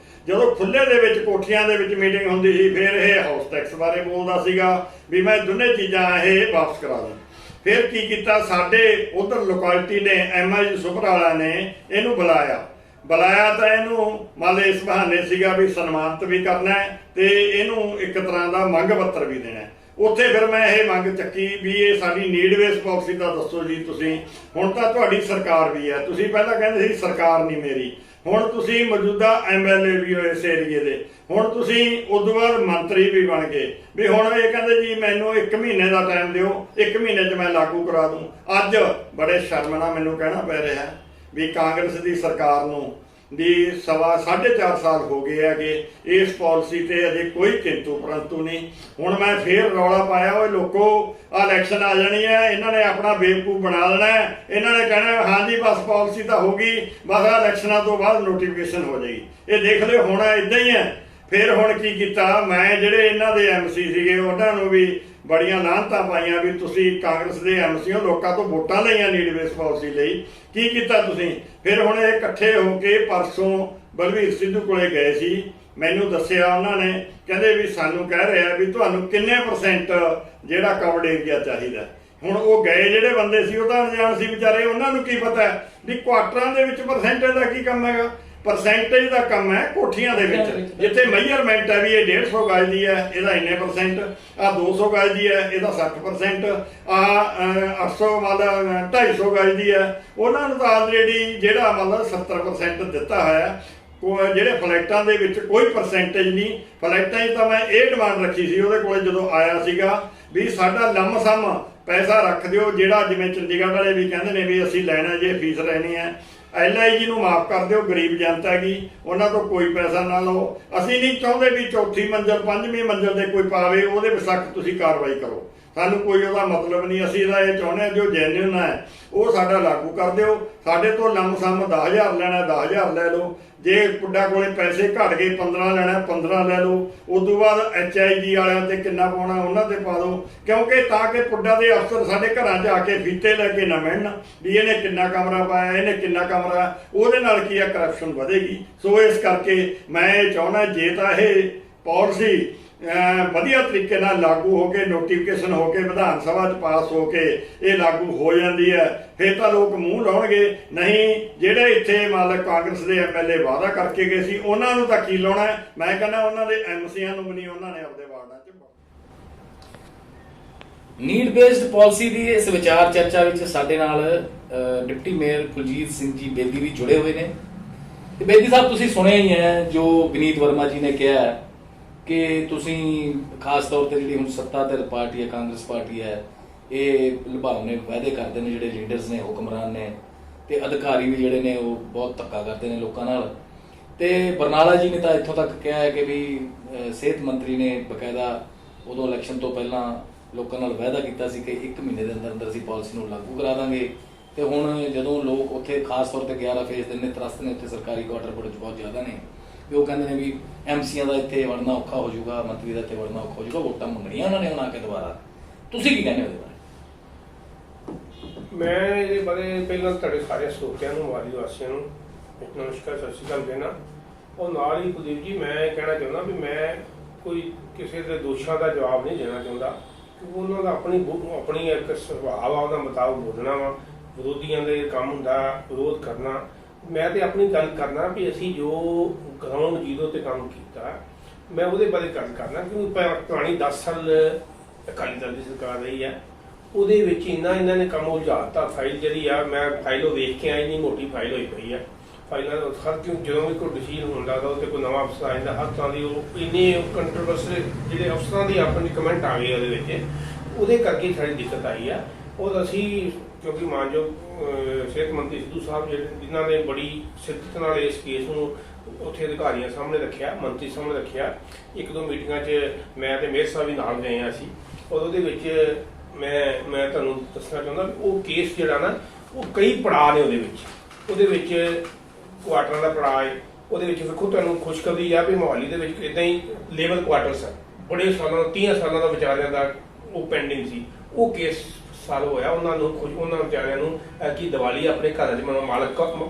ਜਦੋਂ ਖੁੱਲੇ ਦੇ ਵਿੱਚ ਕੋਠੀਆਂ ਦੇ ਵਿੱਚ ਮੀਟਿੰਗ ਹੁੰਦੀ ਸੀ ਫਿਰ ਇਹ ਹਾਊਸ ਟੈਕਸ ਬਾਰੇ ਬੋਲਦਾ ਸੀਗਾ ਵੀ ਮੈਂ ਦੋਨੇ ਚੀਜ਼ਾਂ ਇਹ ਵਾਪਸ ਕਰਾ ਦਾਂ। ਫਿਰ ਕੀ ਕੀਤਾ, ਸਾਡੇ ਉਧਰ ਲੋਕੈਲਿਟੀ ਨੇ MI ਸੁਪਰਾਲਾ ਨੇ ਇਹਨੂੰ ਬੁਲਾਇਆ ਤਾਂ ਇਹਨੂੰ ਮੰਨ ਇਸ ਬਹਾਨੇ ਸੀਗਾ ਵੀ ਸਨਮਾਨਿਤ ਵੀ ਕਰਨਾ ਤੇ ਇਹਨੂੰ ਇੱਕ ਤਰ੍ਹਾਂ ਦਾ ਮੰਗ ਪੱਤਰ ਵੀ ਦੇਣਾ। ਉੱਥੇ ਫਿਰ ਮੈਂ ਇਹ ਮੰਗ ਚੱਕੀ ਵੀ ਇਹ ਸਾਡੀ ਨੀਡ ਬੇਸ ਪਾਲਿਸੀ ਦਾ ਦੱਸੋ ਜੀ ਤੁਸੀਂ। ਹੁਣ ਤਾਂ ਤੁਹਾਡੀ ਸਰਕਾਰ ਵੀ ਹੈ, ਤੁਸੀਂ ਪਹਿਲਾਂ ਕਹਿੰਦੇ ਸੀ ਸਰਕਾਰ ਨਹੀਂ ਮੇਰੀ, ਹੁਣ ਤੁਸੀਂ ਮੌਜੂਦਾ MLA ਵੀ ਹੋ ਇਸ ਏਰੀਏ ਦੇ, ਹੁਣ ਤੁਸੀਂ ਉਦੋਂ ਬਾਅਦ ਮੰਤਰੀ ਵੀ ਬਣ ਗਏ ਵੀ ਹੁਣ ਇਹ ਕਹਿੰਦੇ ਜੀ ਮੈਨੂੰ 1 ਮਹੀਨੇ ਦਾ ਟਾਈਮ ਦਿਓ, 1 ਮਹੀਨੇ 'ਚ ਮੈਂ ਲਾਗੂ ਕਰਾ ਦੂੰ। ਅੱਜ ਬੜੇ ਸ਼ਰਮ ਨਾਲ ਮੈਨੂੰ ਕਹਿਣਾ ਪੈ ਰਿਹਾ ਵੀ ਕਾਂਗਰਸ ਦੀ ਸਰਕਾਰ ਨੂੰ ਵੀ 4.5 ਸਾਲ ਹੋ ਗਏ ਹੈਗੇ ਇਸ ਪਾਲਿਸੀ ਤੇ ਅਜੇ ਕੋਈ ਕਿੰਤੂ ਪਰੰਤੂ ਨਹੀਂ। ਹੁਣ ਮੈਂ ਫੇਰ ਰੌਲਾ ਪਾਇਆ, ਓਏ ਲੋਕੋ ਇਲੈਕਸ਼ਨ ਆ ਜਾਣੀ ਹੈ, ਇਹਨਾਂ ਨੇ ਆਪਣਾ ਬੇਵਕੂਫ ਬਣਾ ਲੈਣਾ, ਇਹਨਾਂ ਨੇ ਕਹਿਣਾ ਹਾਂਜੀ ਬਸ ਪਾਲਿਸੀ ਤਾਂ ਹੋ ਗਈ, ਬਸ ਇਲੈਕਸ਼ਨਾਂ ਤੋਂ ਬਾਅਦ ਨੋਟੀਫਿਕੇਸ਼ਨ ਹੋ ਜਾਏਗੀ। ਇਹ ਦੇਖ ਲਿਓ ਹੋਣਾ ਇਦਾਂ ਹੀ ਹੈ। ਫਿਰ ਹੁਣ ਕੀ ਕੀਤਾ, ਮੈਂ ਜਿਹੜੇ ਇਹਨਾਂ ਦੇ MC ਸੀਗੇ ਉਹਨਾਂ ਨੂੰ ਵੀ ਬੜੀਆਂ ਲਾਹਨਤਾਂ ਪਾਈਆਂ ਵੀ ਤੁਸੀਂ ਕਾਂਗਰਸ ਦੇ MC ਹੋ, ਲੋਕਾਂ ਤੋਂ ਵੋਟਾਂ ਲਈਆਂ ਨੀਡ ਬੇਸ ਪਾਲਿਸੀ ਲਈ, ਕੀ ਕੀਤਾ ਤੁਸੀਂ? ਫਿਰ ਹੁਣ ਇਹ ਇਕੱਠੇ ਹੋ ਕੇ ਪਰਸੋਂ ਬਲਬੀਰ ਸਿੱਧੂ ਕੋਲੇ ਗਏ ਸੀ। ਮੈਨੂੰ ਦੱਸਿਆ ਉਹਨਾਂ ਨੇ, ਕਹਿੰਦੇ ਵੀ ਸਾਨੂੰ ਕਹਿ ਰਿਹਾ ਵੀ ਤੁਹਾਨੂੰ ਕਿੰਨੇ % ਜਿਹੜਾ ਕਵਰਡ ਏਰੀਆ ਚਾਹੀਦਾ। ਹੁਣ ਉਹ ਗਏ ਜਿਹੜੇ ਬੰਦੇ ਸੀ ਉਹ ਤਾਂ ਅਣਜਾਣ ਸੀ ਵਿਚਾਰੇ, ਉਹਨਾਂ ਨੂੰ ਕੀ ਪਤਾ ਵੀ ਕੁਆਟਰਾਂ ਦੇ ਵਿੱਚ ਪਰਸੈਂਟੇਜ ਦਾ ਕੀ ਕੰਮ ਹੈਗਾ। ਪਰਸੈਂਟੇਜ ਦਾ ਕੰਮ ਹੈ ਕੋਠੀਆਂ ਦੇ ਵਿੱਚ, ਜਿੱਥੇ ਮੇਜਰਮੈਂਟ ਹੈ ਵੀ ਇਹ 150 ਗਜ ਦੀ ਹੈ ਇਹਦਾ ਇੰਨੇ ਪਰਸੈਂਟ, ਆ 200 ਗਜ ਦੀ ਹੈ ਇਹਦਾ 60%, ਆ 800 ਮਤਲਬ 250 ਗਜ ਦੀ ਹੈ ਉਹਨਾਂ ਨੂੰ ਤਾਂ ਆਲਰੇਡੀ ਜਿਹੜਾ ਮਤਲਬ 70% ਦਿੱਤਾ ਹੋਇਆ। ਜਿਹੜੇ ਫਲੈਟਾਂ ਦੇ ਵਿੱਚ ਕੋਈ ਪਰਸੈਂਟੇਜ ਨਹੀਂ। ਫਲੈਟਾਂ 'ਚ ਤਾਂ ਮੈਂ ਇਹ ਡਿਮਾਂਡ ਰੱਖੀ ਸੀ ਉਹਦੇ ਕੋਲੇ ਜਦੋਂ ਆਇਆ ਸੀਗਾ ਵੀ ਸਾਡਾ ਲੰਮਸਮ ਪੈਸਾ ਰੱਖ ਦਿਓ, ਜਿਹੜਾ ਜਿਵੇਂ ਚੰਡੀਗੜ੍ਹ ਵਾਲੇ ਵੀ ਕਹਿੰਦੇ ਨੇ ਵੀ ਅਸੀਂ ਲੈਣਾ ਜੇ ਫੀਸ ਲੈਣੀ ਹੈ, LIG ਨੂੰ ਮਾਫ ਕਰ ਦਿਓ, ਗਰੀਬ ਜਨਤਾ ਹੈਗੀ ਉਹਨਾਂ ਤੋਂ ਕੋਈ ਪੈਸਾ ਨਾ ਲਓ। ਅਸੀਂ ਨਹੀਂ ਚਾਹੁੰਦੇ ਵੀ ਚੌਥੀ ਮੰਜ਼ਲ 5ਵੀਂ ਮੰਜ਼ਲ ਤੇ ਕੋਈ ਪਾਵੇ ਉਹਦੇ ਵਿਸਕ ਤੁਸੀਂ ਕਾਰਵਾਈ ਕਰੋ, ਸਾਨੂੰ ਕੋਈ ਉਹਦਾ ਮਤਲਬ ਨਹੀਂ। ਅਸੀਂ ਇਹਦਾ ਇਹ ਚਾਹੁੰਦੇ ਹਾਂ ਜੋ ਜੈਨੂਇਨ ਹੈ ਉਹ ਸਾਡਾ ਲਾਗੂ ਕਰ ਦਿਓ। ਸਾਡੇ ਤੋਂ ਲੰਮਸਮ 10,000 ਲੈਣਾ 10,000 ਲੈ ਲਓ, ਜੇ ਪੁੱਡਾ ਕੋਲੇ ਪੈਸੇ ਘਟ ਗਏ 15 ਲੈਣਾ 15 ਲੈ ਲਓ, ਉਸ ਤੋਂ ਬਾਅਦ HIG ਵਾਲਿਆਂ ਤੇ ਕਿੰਨਾ ਪਾਉਣਾ ਉਹਨਾਂ ਤੇ ਪਾ ਦਿਓ, ਕਿਉਂਕਿ ਤਾਂ ਕਿ ਪੁੱਡਾ ਦੇ ਅਫਸਰ ਸਾਡੇ ਘਰਾਂ 'ਚ ਆ ਕੇ ਫੀਤੇ ਲੈ ਕੇ ਨਾ ਮਿਲਣ ਵੀ ਇਹਨੇ ਕਿੰਨਾ ਕਮਰਾ ਪਾਇਆ ਇਹਨੇ ਕਿੰਨਾ ਕਮਰਾ, ਉਹਦੇ ਨਾਲ ਕੀ ਹੈ ਕਰਪਸ਼ਨ ਵਧੇਗੀ। ਸੋ ਇਸ ਕਰਕੇ ਮੈਂ ਇਹ ਚਾਹੁੰਦਾ ਜੇ ਤਾਂ ਇਹ ਪਾਲਿਸੀ ਵਧੀਆ ਤਰੀਕੇ ਨਾਲ ਲਾਗੂ ਹੋ ਕੇ ਨੋਟੀਫਿਕੇਸ਼ਨ ਹੋ ਕੇ ਵਿਧਾਨ ਸਭਾ 'ਚ ਪਾਸ ਹੋ ਕੇ ਇਹ ਲਾਗੂ ਹੋ ਜਾਂਦੀ ਹੈ ਫਿਰ ਤਾਂ ਲੋਕ ਮੂੰਹ ਲਾਉਣਗੇ, ਨਹੀਂ ਜਿਹੜੇ ਇੱਥੇ ਮਤਲਬ ਕਾਂਗਰਸ ਦੇ MLA ਵਾਅਦਾ ਕਰਕੇ ਗਏ ਸੀ ਉਹਨਾਂ ਨੂੰ ਤਾਂ ਕੀ ਲਾਉਣਾ। ਮੈਂ ਕਹਿੰਦਾ ਉਹਨਾਂ ਦੇ MCਆਂ ਨੂੰ ਵੀ ਨਹੀਂ ਉਹਨਾਂ ਨੇ ਆਪਦੇ ਵਾਰਡਾਂ 'ਚ। ਨੀਡ ਬੇਸਡ ਪਾਲਿਸੀ ਦੀ ਇਸ ਵਿਚਾਰ ਚਰਚਾ ਵਿੱਚ ਸਾਡੇ ਨਾਲ ਡਿਪਟੀ ਮੇਅਰ ਕੁਲਜੀਤ ਸਿੰਘ ਜੀ ਬੇਦੀ ਵੀ ਜੁੜੇ ਹੋਏ ਨੇ। ਤੇ ਬੇਦੀ ਸਾਹਿਬ ਤੁਸੀਂ ਸੁਣਿਆ ਹੀ ਹੈ ਜੋ ਵਿਨੀਤ ਵਰਮਾ ਜੀ ਨੇ ਕਿਹਾ ਕਿ ਤੁਸੀਂ ਖਾਸ ਤੌਰ ਤੇ ਜਿਹੜੀ ਹੁਣ ਸੱਤਾ ਤੇ ਪਾਰਟੀ ਹੈ ਕਾਂਗਰਸ ਪਾਰਟੀ ਹੈ ਇਹ ਲੁਭਾਵਨੇ ਵਾਅਦੇ ਕਰਦੇ ਨੇ, ਜਿਹੜੇ ਲੀਡਰਸ ਨੇ ਹੁਕਮਰਾਨ ਨੇ ਤੇ ਅਧਿਕਾਰੀ ਵੀ ਜਿਹੜੇ ਨੇ ਉਹ ਬਹੁਤ ਧੱਕਾ ਕਰਦੇ ਨੇ ਲੋਕਾਂ ਨਾਲ। ਤੇ ਬਰਨਾਲਾ ਜੀ ਨੇ ਤਾਂ ਇੱਥੋਂ ਤੱਕ ਕਿਹਾ ਹੈ ਕਿ ਵੀ ਸਿਹਤ ਮੰਤਰੀ ਨੇ ਬਕਾਇਦਾ ਉਦੋਂ ਇਲੈਕਸ਼ਨ ਤੋਂ ਪਹਿਲਾਂ ਲੋਕਾਂ ਨਾਲ ਵਾਅਦਾ ਕੀਤਾ ਸੀ ਕਿ 1 ਮਹੀਨੇ ਦੇ ਅੰਦਰ ਅੰਦਰ ਅਸੀਂ ਪਾਲਿਸੀ ਨੂੰ ਲਾਗੂ ਕਰਾ ਦਾਂਗੇ। ਤੇ ਹੁਣ ਜਦੋਂ ਲੋਕ ਉੱਥੇ ਖਾਸ ਤੌਰ ਤੇ 11 ਫੇਜ਼ ਦੇ ਨੇ ਤਰਸਤ ਨੇ, ਉੱਥੇ ਸਰਕਾਰੀ ਕੁਆਟਰ ਬੜੇ ਬਹੁਤ ਜ਼ਿਆਦਾ ਨੇ, ਵੀ ਉਹ ਕਹਿੰਦੇ ਨੇ ਵੀ MCਆਂ ਦਾ ਇੱਥੇ ਵੜਨਾ ਔਖਾ ਹੋ ਜਾਊਗਾ, ਮੰਤਰੀ ਦਾ ਇੱਥੇ ਵੜਨਾ ਔਖਾ ਹੋ ਜਾਊਗਾ, ਵੋਟਾਂ ਮੰਗਣੀਆਂ ਉਹਨਾਂ ਨੇ ਹੁਣ ਆ ਕੇ ਦੁਬਾਰਾ। ਤੁਸੀਂ ਕੀ ਕਹਿੰਦੇ ਹੋ ਇਹਦੇ ਬਾਰੇ? ਮੈਂ ਇਹਦੇ ਬਾਰੇ ਪਹਿਲਾਂ ਤੁਹਾਡੇ ਸਾਰੇ ਸਰੋਤਿਆਂ ਨੂੰ ਵਾਲੀ ਵਾਸੀਆਂ ਨੂੰ ਇੱਕ ਨਮਸਕਾਰ ਸਤਿ ਸ਼੍ਰੀ ਅਕਾਲ ਕਹਿਣਾ, ਉਹ ਨਾਲ ਹੀ ਕੁਲਦੀਪ ਜੀ ਮੈਂ ਇਹ ਕਹਿਣਾ ਚਾਹੁੰਦਾ ਵੀ ਮੈਂ ਕੋਈ ਕਿਸੇ ਦੇ ਦੋਸ਼ਾਂ ਦਾ ਜਵਾਬ ਨਹੀਂ ਦੇਣਾ ਚਾਹੁੰਦਾ, ਕਿਉਂਕਿ ਉਹਨਾਂ ਦਾ ਆਪਣੀ ਇੱਕ ਸੁਭਾਅ ਆ, ਉਹਦਾ ਮੁਤਾਬਕ ਬੋਲਣਾ ਵਾ, ਵਿਰੋਧੀਆਂ ਦੇ ਕੰਮ ਹੁੰਦਾ ਵਿਰੋਧ ਕਰਨਾ। ਮੈਂ ਤੇ ਆਪਣੀ ਗੱਲ ਕਰਨਾ ਵੀ ਅਸੀਂ ਜੋ ਗਰਾਊਂਡ ਜ਼ੀਰੋ ਤੇ ਕੰਮ ਕੀਤਾ ਮੈਂ ਉਹਦੇ ਬਾਰੇ ਗੱਲ ਕਰਨਾ, ਕਿਉਂਕਿ ਪੁਰਾਣੀ 10 ਸਾਲ ਅਕਾਲੀ ਦਲ ਦੀ ਸਰਕਾਰ ਰਹੀ ਹੈ, ਉਹਦੇ ਵਿੱਚ ਇਹਨਾਂ ਨੇ ਕੰਮ ਉਲਝਾਤਾ। ਫਾਈਲ ਜਿਹੜੀ ਆ ਮੈਂ ਫਾਈਲ ਉਹ ਵੇਖ ਕੇ ਆਈ, ਨਹੀਂ ਮੋਟੀ ਫਾਈਲ ਹੋਈ ਪਈ ਆ ਫਾਈਲਾਂ ਹਰ ਕਿਉਂ ਜਦੋਂ ਵੀ ਕੋਈ ਡਿਸੀਜਨ ਹੁੰਦਾ ਤਾਂ ਉੱਤੇ ਕੋਈ ਨਵਾਂ ਅਫਸਰ ਆ ਜਾਂਦਾ ਹਰ ਤਰ੍ਹਾਂ ਦੀ ਉਹ ਇੰਨੇ ਕੰਟਰੋਵਰਸੀ ਜਿਹੜੇ ਅਫਸਰਾਂ ਦੀ ਆਪਣੀ ਕਮੈਂਟ ਆ ਗਏ ਉਹਦੇ ਵਿੱਚ, ਉਹਦੇ ਕਰਕੇ ਸਾਡੀ ਦਿੱਕਤ ਆਈ ਆ। ਉਹ ਅਸੀਂ ਕਿਉਂਕਿ ਮਾਨਯੋਗ ਸਿਹਤ ਮੰਤਰੀ ਸਿੱਧੂ ਸਾਹਿਬ ਜਿਨ੍ਹਾਂ ਨੇ ਬੜੀ ਸਿੱਧਤ ਨਾਲ ਇਸ ਕੇਸ ਨੂੰ ਉੱਥੇ ਅਧਿਕਾਰੀਆਂ ਸਾਹਮਣੇ ਰੱਖਿਆ, ਮੰਤਰੀ ਸਾਹਮਣੇ ਰੱਖਿਆ, 1-2 ਮੀਟਿੰਗਾਂ 'ਚ ਮੈਂ ਤੇ ਮੇਅਰ ਸਾਹਿਬ ਵੀ ਨਾਲ ਗਏ ਹਾਂ ਅਸੀਂ, ਔਰ ਉਹਦੇ ਵਿੱਚ ਮੈਂ ਤੁਹਾਨੂੰ ਦੱਸਣਾ ਚਾਹੁੰਦਾ ਵੀ ਉਹ ਕੇਸ ਜਿਹੜਾ ਨਾ ਉਹ ਕਈ ਪੜਾਅ ਨੇ ਉਹਦੇ ਵਿੱਚ ਕੁਆਟਰਾਂ ਦਾ ਪੜਾਅ ਹੈ, ਉਹਦੇ ਵਿੱਚ ਵੇਖੋ ਤੁਹਾਨੂੰ ਖੁਸ਼ਖਬਰੀ ਆ ਵੀ ਮੋਹਾਲੀ ਦੇ ਵਿੱਚ ਇੱਦਾਂ ਹੀ ਲੇਬਰ ਕੁਆਟਰਸ ਆ, ਬੜੇ ਸਾਲਾਂ 30 ਸਾਲਾਂ ਦਾ ਵਿਚਾਰਿਆਂ ਦਾ ਉਹ ਪੈਂਡਿੰਗ ਸੀ, ਉਹ ਕੇਸ ਸਾਲ ਹੋਇਆ ਉਹਨਾਂ ਵਿਚਾਰਿਆਂ ਨੂੰ ਕਿ ਦੀਵਾਲੀ ਆਪਣੇ ਘਰਾਂ 'ਚ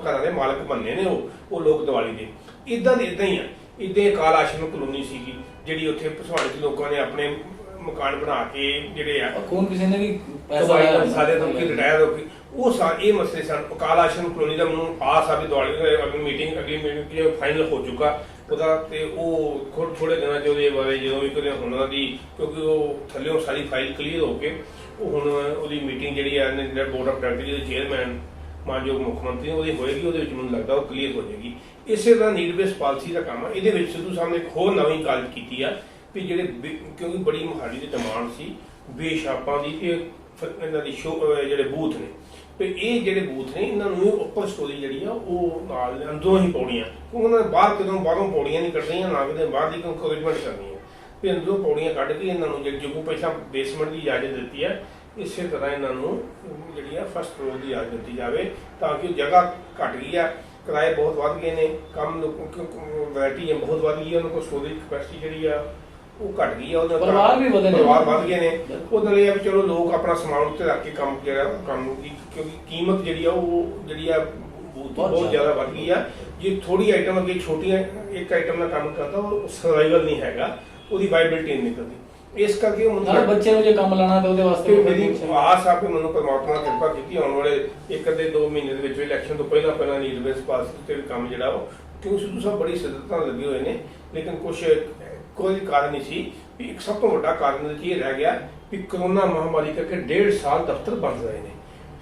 ਘਰਾਂ ਦੇ ਮਾਲਕ ਬਣਨੇ ਨੇ ਉਹ ਲੋਕ ਦੀਵਾਲੀ ਦੇ। ਇੱਦਾਂ ਹੀ ਆ, ਇੱਦਾਂ ਅਕਾਲ ਆਸ਼ਰਮ ਕਲੋਨੀ ਸੀਗੀ ਜਿਹੜੀ ਉੱਥੇ ਭਸਵਾੜੇ 'ਚ ਲੋਕਾਂ ਨੇ ਆਪਣੇ ਮਕਾਨ ਬਣਾ ਕੇ ਜਿਹੜੇ ਆ ਕਿਸੇ ਨੇ ਵੀ ਸਾਰੇ ਤੋਂ ਰਿਟਾਇਰ ਹੋ ਗਏ, ਉਹ ਸਾਰੇ ਇਹ ਮਸਲੇ ਸਨ। ਅਕਾਲ ਆਸ਼ਰਮ ਕਲੋਨੀ ਦਾ ਮੈਨੂੰ ਆਸ ਆ ਵੀ ਅਗਲੀ ਮੀਟਿੰਗ ਫਾਈਨਲ ਹੋ ਚੁੱਕਾ ਉਹਦਾ, ਤੇ ਉਹ ਥੋੜੇ ਦਿਨਾਂ 'ਚ ਉਹਦੇ ਬਾਰੇ ਜਦੋਂ ਵੀ ਕਦੇ ਹੋਣਾ ਦੀ, ਕਿਉਂਕਿ ਉਹ ਥੱਲਿਓਂ ਸਾਰੀ ਫਾਈਲ ਕਲੀਅਰ ਹੋ ਕੇ ਉਹ ਹੁਣ ਉਹਦੀ ਮੀਟਿੰਗ ਜਿਹੜੀ ਆ ਜਿਹੜਾ ਬੋਰਡ ਆਫ ਡਾਇਰੈਕਟਰ ਦੇ ਚੇਅਰਮੈਨ ਮਾਨਯੋਗ ਮੁੱਖ ਮੰਤਰੀ ਉਹਦੀ ਹੋਏਗੀ, ਉਹਦੇ ਵਿੱਚ ਮੈਨੂੰ ਲੱਗਦਾ ਉਹ ਕਲੀਅਰ ਹੋ ਜਾਏਗੀ। ਇਸੇ ਤਰ੍ਹਾਂ ਨੀਡ ਬੇਸ ਪਾਲਿਸੀ ਦਾ ਕੰਮ ਆ। ਇਹਦੇ ਵਿੱਚ ਸਿੱਧੂ ਸਾਹਿਬ ਨੇ ਇੱਕ ਹੋਰ ਨਵੀਂ ਗੱਲ ਕੀਤੀ ਆ ਵੀ ਜਿਹੜੇ ਕਿਉਂਕਿ ਬੜੀ ਮੋਹਾਲੀ ਦੀ ਡਿਮਾਂਡ ਸੀ ਬੇਸ਼ਾਪਾਂ ਦੀ, ਇਹਨਾਂ ਦੀ ਜਿਹੜੇ ਬੂਥ ਨੇ ਵੀ ਇਹ ਜਿਹੜੇ ਬੂਥ ਨੇ ਇਹਨਾਂ ਨੂੰ ਉੱਪਰ ਸਟੋਰੀ ਜਿਹੜੀ ਆ ਉਹ ਨਾਲ ਅੰਦਰੋਂ ਹੀ ਪੌੜੀਆਂ, ਕਿਉਂਕਿ ਉਹਨਾਂ ਨੇ ਬਾਹਰੋਂ ਪੌੜੀਆਂ ਨਹੀਂ ਕੱਢਣੀਆਂ, ਨਾ ਕਿਤੇ ਬਾਹਰ ਦੀ ਇੰਕਰੇਜਮੈਂਟ ਕਰਨੀ ਹੈ ਵੀ ਅੰਦਰੋਂ ਪੌੜੀਆਂ ਕੱਢ ਕੇ ਇਹਨਾਂ ਨੂੰ ਜਿਹੜੀ ਜੋ ਪਹਿਲਾਂ ਬੇਸਮੈਂਟ ਦੀ ਇਜਾਜ਼ਤ ਦਿੱਤੀ ਹੈ ਇਸੇ ਤਰ੍ਹਾਂ ਇਹਨਾਂ ਨੂੰ ਜਿਹੜੀ ਆ ਫਸਟ ਫਲੋਰ ਦੀ ਇਜਾਜ਼ਤ ਦਿੱਤੀ ਜਾਵੇ, ਤਾਂ ਕਿ ਜਗ੍ਹਾ ਘੱਟ ਗਈ ਆ, ਕਿਰਾਏ ਬਹੁਤ ਵੱਧ ਗਏ ਨੇ, ਕੰਮ ਵੈਰਾਈਟੀ ਬਹੁਤ ਵੱਧ ਗਈ ਹੈ, ਉਹਨਾਂ ਕੋਲ ਸਟੋਰੇਜ ਕਪੈਸਿਟੀ ਜਿਹੜੀ ਆ ਉਹ ਘਟ ਗਈ ਆ, ਉਹਦਾ ਪਰਿਵਾਰ ਵੀ ਵਧੇ ਨੇ, ਪਰਿਵਾਰ ਵੱਧ ਗਏ ਨੇ। ਉਹਦੇ ਲਈ ਆ ਵੀ ਚਲੋ ਲੋਕ ਆਪਣਾ ਸਮਾਨ ਉੱਤੇ ਰੱਖ ਕੇ ਕੰਮ ਦੀ ਕਿਉਂਕਿ ਕੀਮਤ ਜਿਹੜੀ ਆ ਉਹ ਜਿਹੜੀ ਆ ਬਹੁਤ ਜ਼ਿਆਦਾ ਵੱਧ ਗਈ ਆ। ਜੇ ਥੋੜੀ ਆਈਟਮ ਅੱਗੇ ਛੋਟੀਆਂ ਇੱਕ ਆਈਟਮ ਨਾਲ ਕੰਮ ਕਰਦਾ ਉਹ ਸਰਵਾਈਵਲ ਨਹੀਂ ਹੈਗਾ, ਉਹਦੀ ਵਾਇਬਿਲਿਟੀ ਨਹੀਂ ਨਿਕਲਦੀ। ਇਸ ਕਰਕੇ ਉਹ ਬੱਚੇ ਨੂੰ ਜੇ ਕੰਮ ਲਾਣਾ ਤਾਂ ਉਹਦੇ ਵਾਸਤੇ ਮੇਰੀ ਆਸ ਆ ਕਿ ਮੈਨੂੰ ਪਰਮਾਤਮਾ ਨੇ ਕਿਰਪਾ ਕੀਤੀ, ਆਉਣ ਵਾਲੇ 1-2 ਮਹੀਨੇ ਦੇ ਵਿੱਚ ਇਲੈਕਸ਼ਨ ਤੋਂ ਪਹਿਲਾਂ ਨੀਡ ਬੇਸ ਪਾਲਿਸੀ ਤੇ ਕੰਮ ਜਿਹੜਾ ਕਿਉਂਕਿ ਸਿੱਧੂ ਸਾਹਿਬ ਬੜੀ ਸਿੱਧਤਾ ਲੱਗੇ ਹੋਏ ਨੇ, ਲੇਕਿਨ ਕੋਈ ਕਾਰਨ ਨਹੀਂ ਸੀ ਵੀ ਇੱਕ ਸਭ ਤੋਂ ਵੱਡਾ ਕਾਰਨ ਇਹ ਰਹਿ ਗਿਆ ਵੀ ਕਰੋਨਾ ਮਹਾਮਾਰੀ ਕਰਕੇ 1.5 ਸਾਲ ਦਫ਼ਤਰ ਬੰਦ ਰਹੇ ਨੇ,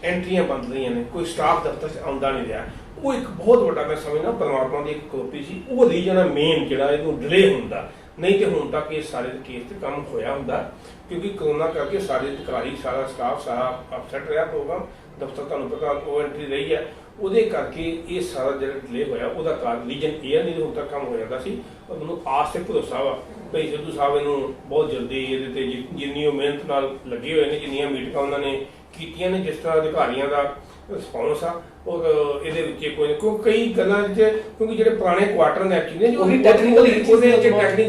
ਐਂਟਰੀਆਂ ਬੰਦ ਰਹੀਆਂ ਨੇ, ਕੋਈ ਸਟਾਫ ਦਫ਼ਤਰ 'ਚ ਆਉਂਦਾ ਨਹੀਂ ਰਿਹਾ। ਉਹ ਇੱਕ ਬਹੁਤ ਵੱਡਾ ਮੈਂ ਸਮਝਦਾ ਪਰਮਾਤਮਾ ਦੀ ਇੱਕ ਕਰੋਪੀ ਸੀ, ਉਹ ਰੀਜਨ ਆ ਮੇਨ ਜਿਹੜਾ ਇਹਨੂੰ ਡਿਲੇ ਹੁੰਦਾ, ਨਹੀਂ ਤੇ ਹੁਣ ਤੱਕ ਇਹ ਸਾਰੇ ਕੇਸ ਤੇ ਕੰਮ ਹੋਇਆ ਹੁੰਦਾ। ਕਿਉਂਕਿ ਕਰੋਨਾ ਕਰਕੇ ਸਾਰੇ ਅਧਿਕਾਰੀ, ਸਾਰਾ ਸਟਾਫ ਸਾਰਾ ਅਪਸੈਟ ਰਿਹਾ ਪ੍ਰੋਗਰਾਮ, ਦਫ਼ਤਰ ਤੁਹਾਨੂੰ ਪਤਾ ਉਹ ਐਂਟਰੀ ਰਹੀ ਹੈ, ਉਹਦੇ ਕਰਕੇ ਇਹ ਸਾਰਾ ਜਿਹੜਾ ਡਿਲੇ ਹੋਇਆ ਉਹਦਾ ਕਾਰਨ ਰੀਜਨ ਇਹ ਨਹੀਂ ਹੁਣ ਤੱਕ ਕੰਮ ਹੋ ਜਾਂਦਾ ਸੀ। ਔਰ ਮੈਨੂੰ ਆਸ ਤੇ ਭਰੋਸਾ ਵਾ ਭਾਈ ਸਿੱਧੂ ਸਾਹਿਬ ਇਹਨੂੰ ਬਹੁਤ ਜਲਦੀ ਇਹਦੇ ਤੇ ਜਿੰਨੀ ਉਹ ਮਿਹਨਤ ਨਾਲ ਲੱਗੇ ਹੋਏ ਨੇ, ਜਿੰਨੀਆਂ ਮੀਟਿੰਗਾਂ ਉਹਨਾਂ ਨੇ ਕੀਤੀਆਂ ਨੇ, ਜਿਸ ਤਰ੍ਹਾਂ ਅਧਿਕਾਰੀਆਂ ਦਾ ਰਿਸਪੌਂਸ ਆ, ਔਰ ਇਹਦੇ ਵਿੱਚ ਕੋਈ ਕਈ ਗੱਲਾਂ ਵਿੱਚ ਕਿਉਂਕਿ ਜਿਹੜੇ ਪੁਰਾਣੇ ਕੁਆਟਰ ਨੇ ਐਕਚੁਅਲੀ ਨੇ ਉਹੀ ਟੈਕਨੀਕਲ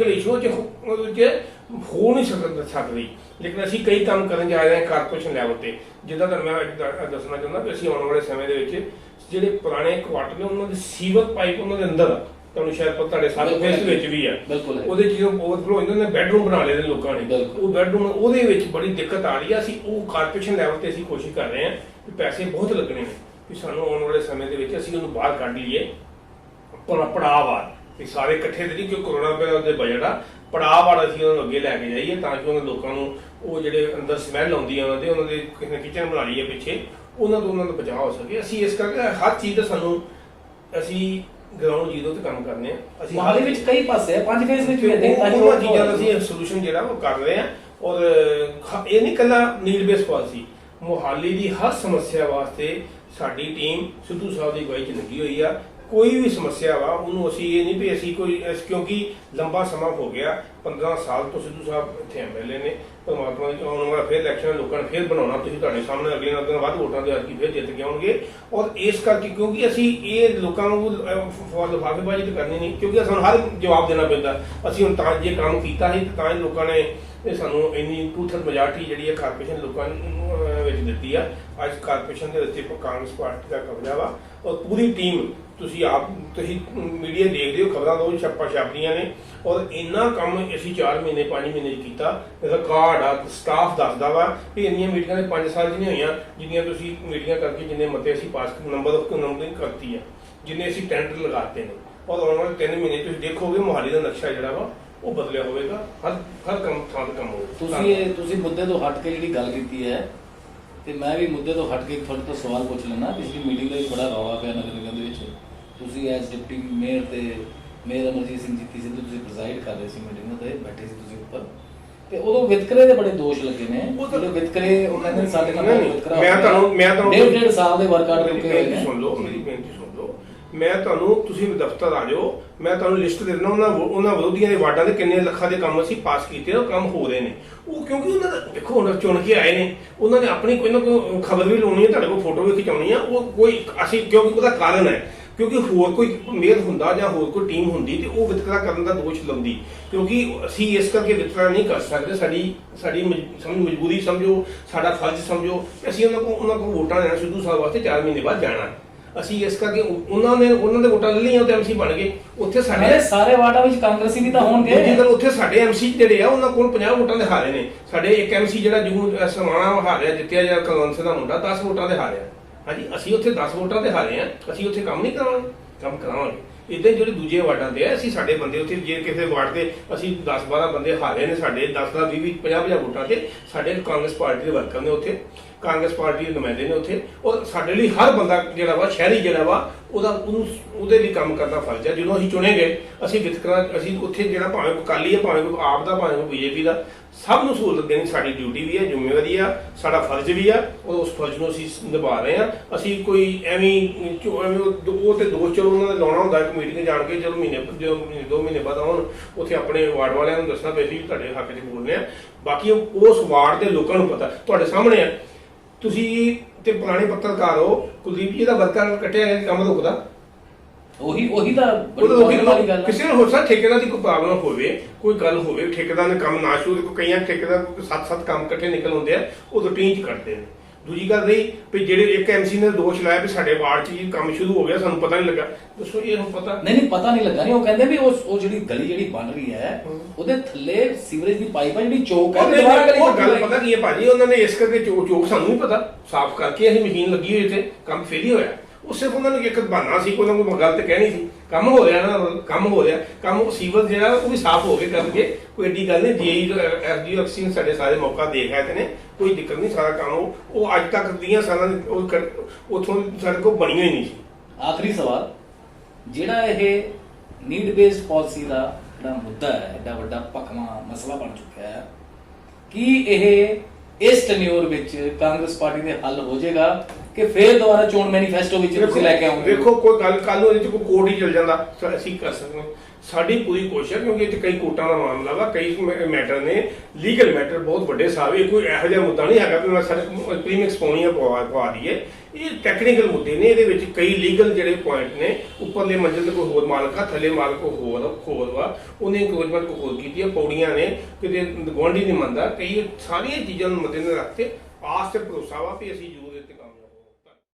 ਇਸ਼ੂ ਹੋ ਨਹੀਂ ਸਕਦੀ, ਲੇਕਿਨ ਅਸੀਂ ਕਈ ਕੰਮ ਕਰਨ ਜਾ ਰਹੇ ਹਾਂ ਕਾਰਪੋਰੇਸ਼ਨ ਲੈਵਲ ਤੇ। ਜਿੱਦਾਂ ਤੁਹਾਨੂੰ ਮੈਂ ਦੱਸਣਾ ਚਾਹੁੰਦਾ ਵੀ ਅਸੀਂ ਆਉਣ ਵਾਲੇ ਸਮੇਂ ਦੇ ਵਿੱਚ ਜਿਹੜੇ ਪੁਰਾਣੇ ਕੁਆਟਰ ਨੇ ਉਹਨਾਂ ਦੀ ਸੀਵਰ ਪਾਈਪ ਉਹਨਾਂ ਦੇ ਅੰਦਰ ਆ, ਤੁਹਾਨੂੰ ਸ਼ਾਇਦ ਪਤਾ ਤੁਹਾਡੇ ਸਾਰੇ ਫੇਸ ਵਿੱਚ ਵੀ ਆ, ਉਹਦੇ ਜਦੋਂ ਓਵਰਫਲੋ ਇਹਨਾਂ ਨੇ ਬੈਡਰੂਮ ਬਣਾ ਲਏ ਨੇ ਲੋਕਾਂ ਨੇ, ਉਹ ਬੈਡਰੂਮ ਉਹਦੇ ਵਿੱਚ ਬੜੀ ਦਿੱਕਤ ਆ ਰਹੀ ਆ। ਅਸੀਂ ਉਹ ਕਾਰਪੋਰੇਸ਼ਨ ਲੈਵਲ ਤੇ ਅਸੀਂ ਕੋਸ਼ਿਸ਼ ਕਰ ਰਹੇ ਹਾਂ ਕਿ ਪੈਸੇ ਬਹੁਤ ਲੱਗਣੇ ਨੇ ਵੀ ਸਾਨੂੰ ਆਉਣ ਵਾਲੇ ਸਮੇਂ ਦੇ ਵਿੱਚ ਅਸੀਂ ਉਹਨੂੰ ਬਾਹਰ ਕੱਢ ਲਈਏ ਪੜਾਅਵਾਰ, ਵੀ ਸਾਰੇ ਇਕੱਠੇ ਨਹੀਂ ਕਿਉਂ ਕਰੋਨਾ ਦੇ ਬਜਟ ਆ, ਪੜਾਅਵਾਰ ਅਸੀਂ ਉਹਨਾਂ ਨੂੰ ਅੱਗੇ ਲੈ ਕੇ ਜਾਈਏ ਤਾਂ ਕਿ ਉਹਨਾਂ ਲੋਕਾਂ ਨੂੰ ਉਹ ਜਿਹੜੇ ਅੰਦਰ ਸਮੈਲ ਆਉਂਦੀ ਆ ਉਹਨਾਂ ਦੇ ਕਿਸੇ ਕਿਚਨ ਬਣਾ ਲਈਏ ਪਿੱਛੇ, ਉਹਨਾਂ ਦਾ ਬਚਾਅ ਹੋ ਸਕੇ। ਅਸੀਂ ਇਸ ਕਰਕੇ ਹਰ ਚੀਜ਼ ਦਾ ਸਾਨੂੰ ਅਸੀਂ ਗਰਾਊਂਡ ਜ਼ੀਰੋ ਤੇ ਕੰਮ ਕਰਨੇ ਆ। ਅਸੀਂ ਮੋਹਾਲੀ ਵਿੱਚ ਕਈ ਪਾਸੇ 5 ਫੇਜ਼ ਵਿੱਚ ਉਹਨਾਂ ਚੀਜ਼ਾਂ ਦਾ ਅਸੀਂ ਸੋਲੂਸ਼ਨ ਜਿਹੜਾ ਉਹ ਕਰ ਰਹੇ ਆ। ਔਰ ਇਹ ਨਹੀਂ ਇਕੱਲਾ ਨੀਡ ਬੇਸ ਪਾਲਿਸੀ, ਮੋਹਾਲੀ ਦੀ ਹਰ ਸਮੱਸਿਆ ਵਾਸਤੇ ਸਾਡੀ ਟੀਮ ਸਿੱਧੂ ਸਾਹਿਬ ਦੀ ਅਗਵਾਈ 'ਚ ਲੱਗੀ ਹੋਈ ਆ। ਕੋਈ ਵੀ ਸਮੱਸਿਆ ਵਾ ਉਹਨੂੰ ਅਸੀਂ ਇਹ ਨਹੀਂ ਵੀ ਅਸੀਂ ਕਿਉਂਕਿ ਲੰਬਾ ਸਮਾਂ ਹੋ ਗਿਆ 15 ਸਾਲ ਤੋਂ ਸਿੱਧੂ ਸਾਹਿਬ ਇੱਥੇ ਐਮਐਲਏ ਨੇ, ਪਰਮਾਤਮਾ ਦੀ ਆਉਣ ਵਾਲਾ ਫਿਰ ਇਲੈਕਸ਼ਨ ਲੋਕਾਂ ਨੇ ਫਿਰ ਬਣਾਉਣਾ, ਤੁਸੀਂ ਤੁਹਾਡੇ ਸਾਹਮਣੇ ਅਗਲੇ ਨਾਲ ਵੱਧ ਵੋਟਾਂ ਦੇ ਹੱਥ ਫਿਰ ਜਿੱਤ ਕੇ ਆਉਣਗੇ। ਔਰ ਇਸ ਕਰਕੇ ਕਿਉਂਕਿ ਅਸੀਂ ਇਹ ਲੋਕਾਂ ਨੂੰ ਲਿਫਾਫੇਬਾਜ਼ੀ ਤਾਂ ਕਰਨੀ ਨਹੀਂ, ਕਿਉਂਕਿ ਸਾਨੂੰ ਹਰ ਜਵਾਬ ਦੇਣਾ ਪੈਂਦਾ। ਅਸੀਂ ਹੁਣ ਤਾਂ ਜੇ ਕੰਮ ਕੀਤਾ ਸੀ ਤਾਂ ਹੀ ਲੋਕਾਂ ਨੇ ਸਾਨੂੰ ਇੰਨੀ 2/3 ਮੈਜੋਰਟੀ ਜਿਹੜੀ ਹੈ ਕਾਰਪੋਰੇਸ਼ਨ ਲੋਕਾਂ ਵਿੱਚ ਦਿੱਤੀ ਆ। ਅੱਜ ਕਾਰਪੋਰੇਸ਼ਨ ਦੇ ਵਿੱਚ ਕਾਂਗਰਸ ਪਾਰਟੀ ਦਾ ਕਬਜ਼ਾ ਵਾ ਔਰ ਪੂਰੀ ਟੀਮ ਤੁਸੀਂ ਮੀਡੀਆ ਦੇਖਦੇ ਹੋ, ਖਬਰਾਂ ਦੋ ਛਾਪਦੀਆਂ ਨੇ। ਔਰ ਇੰਨਾ ਕੰਮ ਅਸੀਂ 4 ਮਹੀਨੇ 5 ਮਹੀਨੇ 'ਚ ਕੀਤਾ, ਰਿਕਾਰਡ ਆ, ਸਟਾਫ ਦੱਸਦਾ ਵਾ ਵੀ ਇੰਨੀਆਂ ਮੀਟਿੰਗਾਂ ਦੇ 5 ਸਾਲ 'ਚ ਨਹੀਂ ਹੋਈਆਂ ਜਿੰਨੀਆਂ ਤੁਸੀਂ ਮੀਟਿੰਗਾਂ ਕਰਕੇ ਜਿੰਨੇ ਮਤੇ ਅਸੀਂ ਪਾਸ ਨੰਬਰਿੰਗ ਕਰਤੀ ਆ, ਜਿੰਨੇ ਅਸੀਂ ਟੈਂਡਰ ਲਗਾਤੇ ਨੇ। ਔਰ ਆਉਣ ਵਾਲੇ 3 ਮਹੀਨੇ ਤੁਸੀਂ ਦੇਖੋਗੇ ਮੋਹਾਲੀ ਦਾ ਨਕਸ਼ਾ ਜਿਹੜਾ ਵਾ ਉਹ ਬਦਲਿਆ ਹੋਵੇਗਾ, ਹਰ ਕੰਮ ਥਾਂ ਤੇ ਕੰਮ ਹੋਵੇਗਾ। ਤੁਸੀਂ ਮੁੱਦੇ ਤੋਂ ਹਟ ਕੇ ਜਿਹੜੀ ਗੱਲ ਕੀਤੀ ਹੈ, ਤੇ ਮੈਂ ਵੀ ਮੁੱਦੇ ਤੋਂ ਹਟ ਕੇ ਤੁਹਾਡੇ ਤੋਂ ਸਵਾਲ ਪੁੱਛ ਲੈਣਾ। ਪਿਛਲੀ ਮੀਟਿੰਗ ਦਾ ਵੀ ਬੜਾ ਰੌਲਾ ਪਿਆ ਨਗਰ ਨਿਗਮ ਦੇ ਵਿੱਚ, ਤੁਸੀਂ ਐਜ਼ ਡਿਪਟੀ ਮੇਅਰ ਤੇ ਮੇਅਰ ਅਮਰਜੀਤ ਸਿੰਘ ਜੀਤੀ ਸਿੱਧੂ ਤੁਸੀਂ ਪ੍ਰੈਜ਼ਾਈਡ ਕਰ ਰਹੇ ਸੀ ਮੀਟਿੰਗ ਤੇ, ਬੈਠੇ ਸੀ ਤੁਸੀਂ ਉੱਪਰ, ਤੇ ਉਦੋਂ ਵਿਤਕਰੇ ਦੇ ਬੜੇ ਦੋਸ਼ ਲੱਗੇ ਨੇ। ਜਿਹੜੇ ਵਿਤਕਰੇ ਉਹ ਕਹਿੰਦੇ ਸਾਡੇ ਨਾਲ ਵਿਤਕਰਾ, ਮੈਂ ਤੁਹਾਨੂੰ 1.5 ਸਾਲ ਦੇ ਵਰਕ ਆਊਟ ਰੁਕੇ ਹੋਏ ਨੇ। ਸੁਣ ਲਓ ਮੇਰੀ ਬੇਨਤੀ ਸੁਣ ਲਓ, ਮੈਂ ਤੁਹਾਨੂੰ ਤੁਸੀਂ ਦਫ਼ਤਰ ਆ ਜਾਓ, ਮੈਂ ਤੁਹਾਨੂੰ ਲਿਸਟ ਦੇ ਦਿੰਦਾ ਉਹਨਾਂ ਵਿਰੋਧੀਆਂ ਦੇ ਵਾਰਡਾਂ ਦੇ ਕਿੰਨੇ ਲੱਖਾਂ ਦੇ ਕੰਮ ਅਸੀਂ ਪਾਸ ਕੀਤੇ, ਉਹ ਕੰਮ ਹੋ ਰਹੇ ਨੇ। ਉਹ ਕਿਉਂਕਿ ਉਹਨਾਂ ਦਾ ਦੇਖੋ ਹੁਣ ਚੁਣ ਕੇ ਆਏ ਨੇ, ਉਹਨਾਂ ਨੇ ਆਪਣੀ ਕੋਈ ਨਾ ਕੋਈ ਖਬਰ ਵੀ ਲਾਉਣੀ ਹੈ, ਤੁਹਾਡੇ ਕੋਲ ਫੋਟੋ ਵੀ ਖਿਚਾਉਣੀ ਆ, ਉਹ ਕੋਈ ਅਸੀਂ ਕਿਉਂਕਿ ਉਹਦਾ ਕਾਰਨ ਹੈ, ਕਿਉਂਕਿ ਹੋਰ ਕੋਈ ਮੇਅਰ ਹੁੰਦਾ ਜਾਂ ਹੋਰ ਕੋਈ ਟੀਮ ਹੁੰਦੀ ਤੇ ਉਹ ਵਿਤਕਰਾ ਕਰਨ ਦਾ ਦੋਸ਼ ਲਾਉਂਦੀ। ਕਿਉਂਕਿ ਅਸੀਂ ਇਸ ਕਰਕੇ ਵਿਤਕਰਾ ਨਹੀਂ ਕਰ ਸਕਦੇ, ਸਾਡੀ ਮਜਬੂਰੀ ਸਮਝੋ, ਸਾਡਾ ਫਰਜ਼ ਸਮਝੋ, ਅਸੀਂ ਉਹਨਾਂ ਕੋਲ ਵੋਟਾਂ ਲੈਣਾ ਸਿੱਧੂ ਸਾਹਿਬ ਵਾਸਤੇ 4 ਮਹੀਨੇ ਬਾਅਦ ਜਾਣਾ। ਅਸੀਂ ਇਸ ਕਰਕੇ ਉਹਨਾਂ ਦੇ ਵੋਟਾਂ ਲੈ ਲਈਆਂ ਤੇ ਐਮਸੀ ਬਣ ਗਏ। ਉੱਥੇ ਸਾਡੇ ਸਾਰੇ ਵਾਰਡਾਂ ਵਿੱਚ ਕਾਂਗਰਸੀ ਵੀ ਤਾਂ ਹੋਣਗੇ। ਜੇਕਰ ਉੱਥੇ ਸਾਡੇ ਐਮਸੀ ਜਿਹੜੇ ਆ ਉਹਨਾਂ ਕੋਲ 50 ਵੋਟਾਂ ਦੇ ਹਾਰੇ ਨੇ। ਸਾਡੇ ਇੱਕ ਐਮਸੀ ਜਿਹੜਾ ਜੂਨ ਸਮਾਣਾ ਹਾਰਿਆ, ਜਿੱਤਿਆ ਜਾਂ ਕਲਵੰਤ ਦਾ ਮੁੰਡਾ 10 ਵੋਟਾਂ ਦੇ ਹਾਰਿਆ। ਹਾਂਜੀ, ਅਸੀਂ ਉੱਥੇ 10 ਵੋਟਾਂ ਤੇ ਹਾਰੇ ਆ, ਅਸੀਂ ਉੱਥੇ ਕੰਮ ਨਹੀਂ ਕਰਾਵਾਂਗੇ, ਕੰਮ ਕਰਾਵਾਂਗੇ। ਇਦਾਂ ਜਿਹੜੇ ਦੂਜੇ ਵਾਰਡਾਂ ਤੇ ਆ, ਅਸੀਂ ਸਾਡੇ ਬੰਦੇ ਉੱਥੇ ਜੇ ਕਿਸੇ ਵਾਰਡ ਤੇ ਅਸੀਂ 10-12 ਬੰਦੇ ਹਾਰੇ ਨੇ, ਸਾਡੇ 10-20 50 ਵੋਟਾਂ ਤੇ ਸਾਡੇ ਕਾਂਗਰਸ ਪਾਰਟੀ ਦੇ ਵਰਕਰ ਨੇ ਉੱਥੇ, ਕਾਂਗਰਸ ਪਾਰਟੀ ਦੇ ਨੁਮਾਇੰਦੇ ਨੇ ਉੱਥੇ। ਔਰ ਸਾਡੇ ਲਈ ਹਰ ਬੰਦਾ ਜਿਹੜਾ ਵਾ ਸ਼ਹਿਰੀ ਜਿਹੜਾ ਵਾ ਉਹਦੇ ਲਈ ਕੰਮ ਕਰਨਾ ਫਰਜ਼ ਹੈ। ਜਦੋਂ ਅਸੀਂ ਚੁਣੇ ਗਏ ਅਸੀਂ ਵਿਤਕਰਾ, ਅਸੀਂ ਉੱਥੇ ਜਿਹੜਾ ਭਾਵੇਂ ਅਕਾਲੀ ਹੈ, ਭਾਵੇਂ ਆਪ ਦਾ, ਭਾਵੇਂ ਬੀਜੇਪੀ ਦਾ, ਸਭ ਨੂੰ ਸਹੂਲਤ ਦੇਣੀ ਸਾਡੀ ਡਿਊਟੀ ਵੀ ਹੈ, ਜ਼ਿੰਮੇਵਾਰੀ ਆ, ਸਾਡਾ ਫਰਜ਼ ਵੀ ਆ। ਔਰ ਉਸ ਫਰਜ਼ ਨੂੰ ਅਸੀਂ ਨਿਭਾ ਰਹੇ ਹਾਂ। ਅਸੀਂ ਕੋਈ ਐਵੇਂ ਉਹ ਤੇ ਦੋਸ਼ ਚਲੋ ਉਹਨਾਂ ਨੇ ਲਾਉਣਾ ਹੁੰਦਾ ਇੱਕ ਮੀਟਿੰਗ ਜਾਣ ਕੇ, ਚਲੋ ਮਹੀਨੇ 2 ਮਹੀਨੇ ਬਾਅਦ ਆਉਣ ਉੱਥੇ ਆਪਣੇ ਵਾਰਡ ਵਾਲਿਆਂ ਨੂੰ ਦੱਸਣਾ ਪੈਂਦੀ ਵੀ ਤੁਹਾਡੇ ਹੱਕ 'ਚ ਬੋਲਦੇ ਆ। ਬਾਕੀ ਉਸ ਵਾਰਡ ਦੇ ਲੋਕਾਂ ਨੂੰ ਪਤਾ, ਤੁਹਾਡੇ ਸਾਹਮਣੇ ਆ। ਤੁਸੀਂ ਤੇ ਪੁਰਾਣੇ ਪੱਤਰਕਾਰ ਹੋ, ਕੁਲਦੀਪ ਜੀ ਦਾ ਵਰਕਰ ਕੱਟਿਆ ਗਿਆ, ਕੰਮ ਰੁਕਦਾ ਉਹੀ ਤਾਂ ਕਿਸੇ ਨੂੰ ਹੋ ਸਕਦਾ ਠੇਕੇਦਾਰ ਦੀ ਕੋਈ ਪ੍ਰੋਬਲਮ ਹੋਵੇ, ਕੋਈ ਗੱਲ ਹੋਵੇ, ਠੇਕੇਦਾਰ ਨੇ ਕੰਮ ਨਾ ਸ਼ੁਰੂ, ਕਈਆਂ ਠੇਕੇਦਾਰ 7-7 ਕੰਮ ਇਕੱਠੇ ਨਿਕਲ ਆਉਂਦੇ ਆ, ਉਹ ਰੂਟੀਨ 'ਚ ਕੱਢਦੇ ਨੇ। ਦੂਜੀ ਗੱਲ ਰਹੀ ਵੀ ਜਿਹੜੇ ਇੱਕ ਐਮਸੀ ਨੇ ਦੋਸ਼ ਲਾਇਆ ਵੀ ਸਾਡੇ ਵਾਰਡ 'ਚ ਜੀ ਕੰਮ ਸ਼ੁਰੂ ਹੋ ਗਿਆ, ਸਾਨੂੰ ਪਤਾ ਨਹੀਂ ਲੱਗਾ। ਦੱਸੋ ਇਹ ਨੂੰ ਪਤਾ ਨਹੀਂ ਪਤਾ ਨਹੀਂ ਲੱਗਾ। ਨਹੀਂ, ਉਹ ਕਹਿੰਦੇ ਵੀ ਉਹ ਜਿਹੜੀ ਗਲੀ ਜਿਹੜੀ ਬਣ ਰਹੀ ਹੈ ਉਹਦੇ ਥੱਲੇ ਸੀਵਰੇਜ ਦੀ ਪਾਈਪ ਹੈ ਜਿਹੜੀ ਚੌਕ ਹੈ, ਉਹ ਗੱਲ ਪਤਾ ਕੀ ਹੈ ਭਾਜੀ, ਉਹਨਾਂ ਨੇ ਇਸ ਕਰਕੇ ਚੌਕ ਸਾਨੂੰ ਵੀ ਪਤਾ, ਸਾਫ਼ ਕਰਕੇ ਅਸੀਂ ਮਸ਼ੀਨ ਲੱਗੀ ਹੋਈ ਤੇ ਕੰਮ ਫੇਲ ਹੀ ਹੋਇਆ। ਉਹ ਸਿਰਫ ਉਹਨਾਂ ਨੂੰ ਇੱਕ ਬਹਾਨਾ ਸੀ, ਕੋਈ ਨਾ ਕੋਈ ਗੱਲ ਤੇ ਕਹਿਣੀ ਸੀ। ਕੰਮ ਹੋ ਰਿਹਾ ਨਾ, ਕੰਮ ਹੋ ਰਿਹਾ, ਕੰਮ ਸੀਵਰ ਜਿਹੜਾ ਉਹ ਵੀ ਸਾਫ਼ ਹੋ ਕੇ ਕਰਨਗੇ, ਕੋਈ ਐਡੀ ਗੱਲ ਨਹੀਂ। ਜੇਈ ਐਸਡੀਓ ਐਕਸੀਨ ਸਾਡੇ ਸਾਰੇ ਮੌਕਾ ਦੇਖ ਆਏ ਨੇ, ਕੋਈ ਦਿੱਕਤ ਨਹੀਂ। ਸਾਰਾ ਕੰਮ ਉਹ ਅੱਜ ਤੱਕ ਦੀਆਂ ਸਾਲਾਂ ਉੱਥੋਂ ਸਾਡੇ ਕੋਲ ਬਣੀਆਂ ਹੀ ਨਹੀਂ ਸੀ। ਆਖਰੀ ਸਵਾਲ, ਜਿਹੜਾ ਇਹ ਨੀਡ ਬੇਸਡ ਪਾਲਿਸੀ ਦਾ ਜਿਹੜਾ ਮੁੱਦਾ ਹੈ, ਐਡਾ ਵੱਡਾ ਭਖਵਾ ਮਸਲਾ ਬਣ ਚੁੱਕਿਆ ਹੈ, ਕੀ ਇਹ ਇਸ ਟੈਨਿਓਰ ਵਿੱਚ ਕਾਂਗਰਸ ਪਾਰਟੀ ਦੇ ਹੱਲ ਹੋ ਜਾਏਗਾ ਕਿ ਫੇਰ ਦੁਬਾਰਾ ਚੋਣ ਮੈਨੀਫੈਸਟੋ ਵਿੱਚ ਤੁਸੀਂ ਲੈ ਕੇ ਆਉਂਗੇ? ਦੇਖੋ, ਕੋਈ ਗੱਲ ਕੱਲ ਨੂੰ ਇਹਦੇ ਚ ਕੋਈ ਕੋਰਟ ਹੀ ਚੱਲ ਜਾਂਦਾ ਤਾਂ ਅਸੀਂ ਕਰ ਸਕਦੇ ਹਾਂ। ਸਾਡੀ ਪੂਰੀ ਕੋਸ਼ਿਸ਼ ਹੈ, ਕਿਉਂਕਿ ਇੱਥੇ ਕਈ ਕੋਰਟਾਂ ਦਾ ਮਾਮਲਾ ਵਾ, ਕਈ ਮੈਟਰ ਨੇ, ਲੀਗਲ ਮੈਟਰ ਬਹੁਤ ਵੱਡੇ ਸਾਹਿਬ। ਇਹ ਕੋਈ ਇਹੋ ਜਿਹਾ ਮੁੱਦਾ ਨਹੀਂ ਹੈਗਾ ਕਿ ਮੈਂ ਸਾਡੇ ਪ੍ਰੀਮਿਕਸ ਪਾਉਣੀਆਂ ਪਵਾ ਦਈਏ। ਇਹ ਟੈਕਨੀਕਲ ਮੁੱਦੇ ਨੇ, ਇਹਦੇ ਵਿੱਚ ਕਈ ਲੀਗਲ ਜਿਹੜੇ ਪੁਆਇੰਟ ਨੇ। ਉੱਪਰਲੇ ਮੰਜ਼ਿਲ ਤੇ ਕੋਈ ਹੋਰ ਮਾਲਕ ਆ, ਥੱਲੇ ਮਾਲਕ ਹੋਰ ਵਾ, ਉਹਨੇ ਇੰਕਰੋਚਮੈਂਟ ਕੋਈ ਹੋਰ ਕੀਤੀ ਆ, ਪੌੜੀਆਂ ਨੇ, ਕਿਤੇ ਗੁਆਂਢੀ ਨਹੀਂ ਮੰਨਦਾ। ਕਈ ਸਾਰੀਆਂ ਚੀਜ਼ਾਂ ਨੂੰ ਮੱਦੇ ਨਜ਼ਰ ਰੱਖ ਕੇ ਆਸ ਤੇ ਭਰੋਸਾ ਵਾ ਵੀ ਅਸੀਂ ਜ਼ਰੂਰ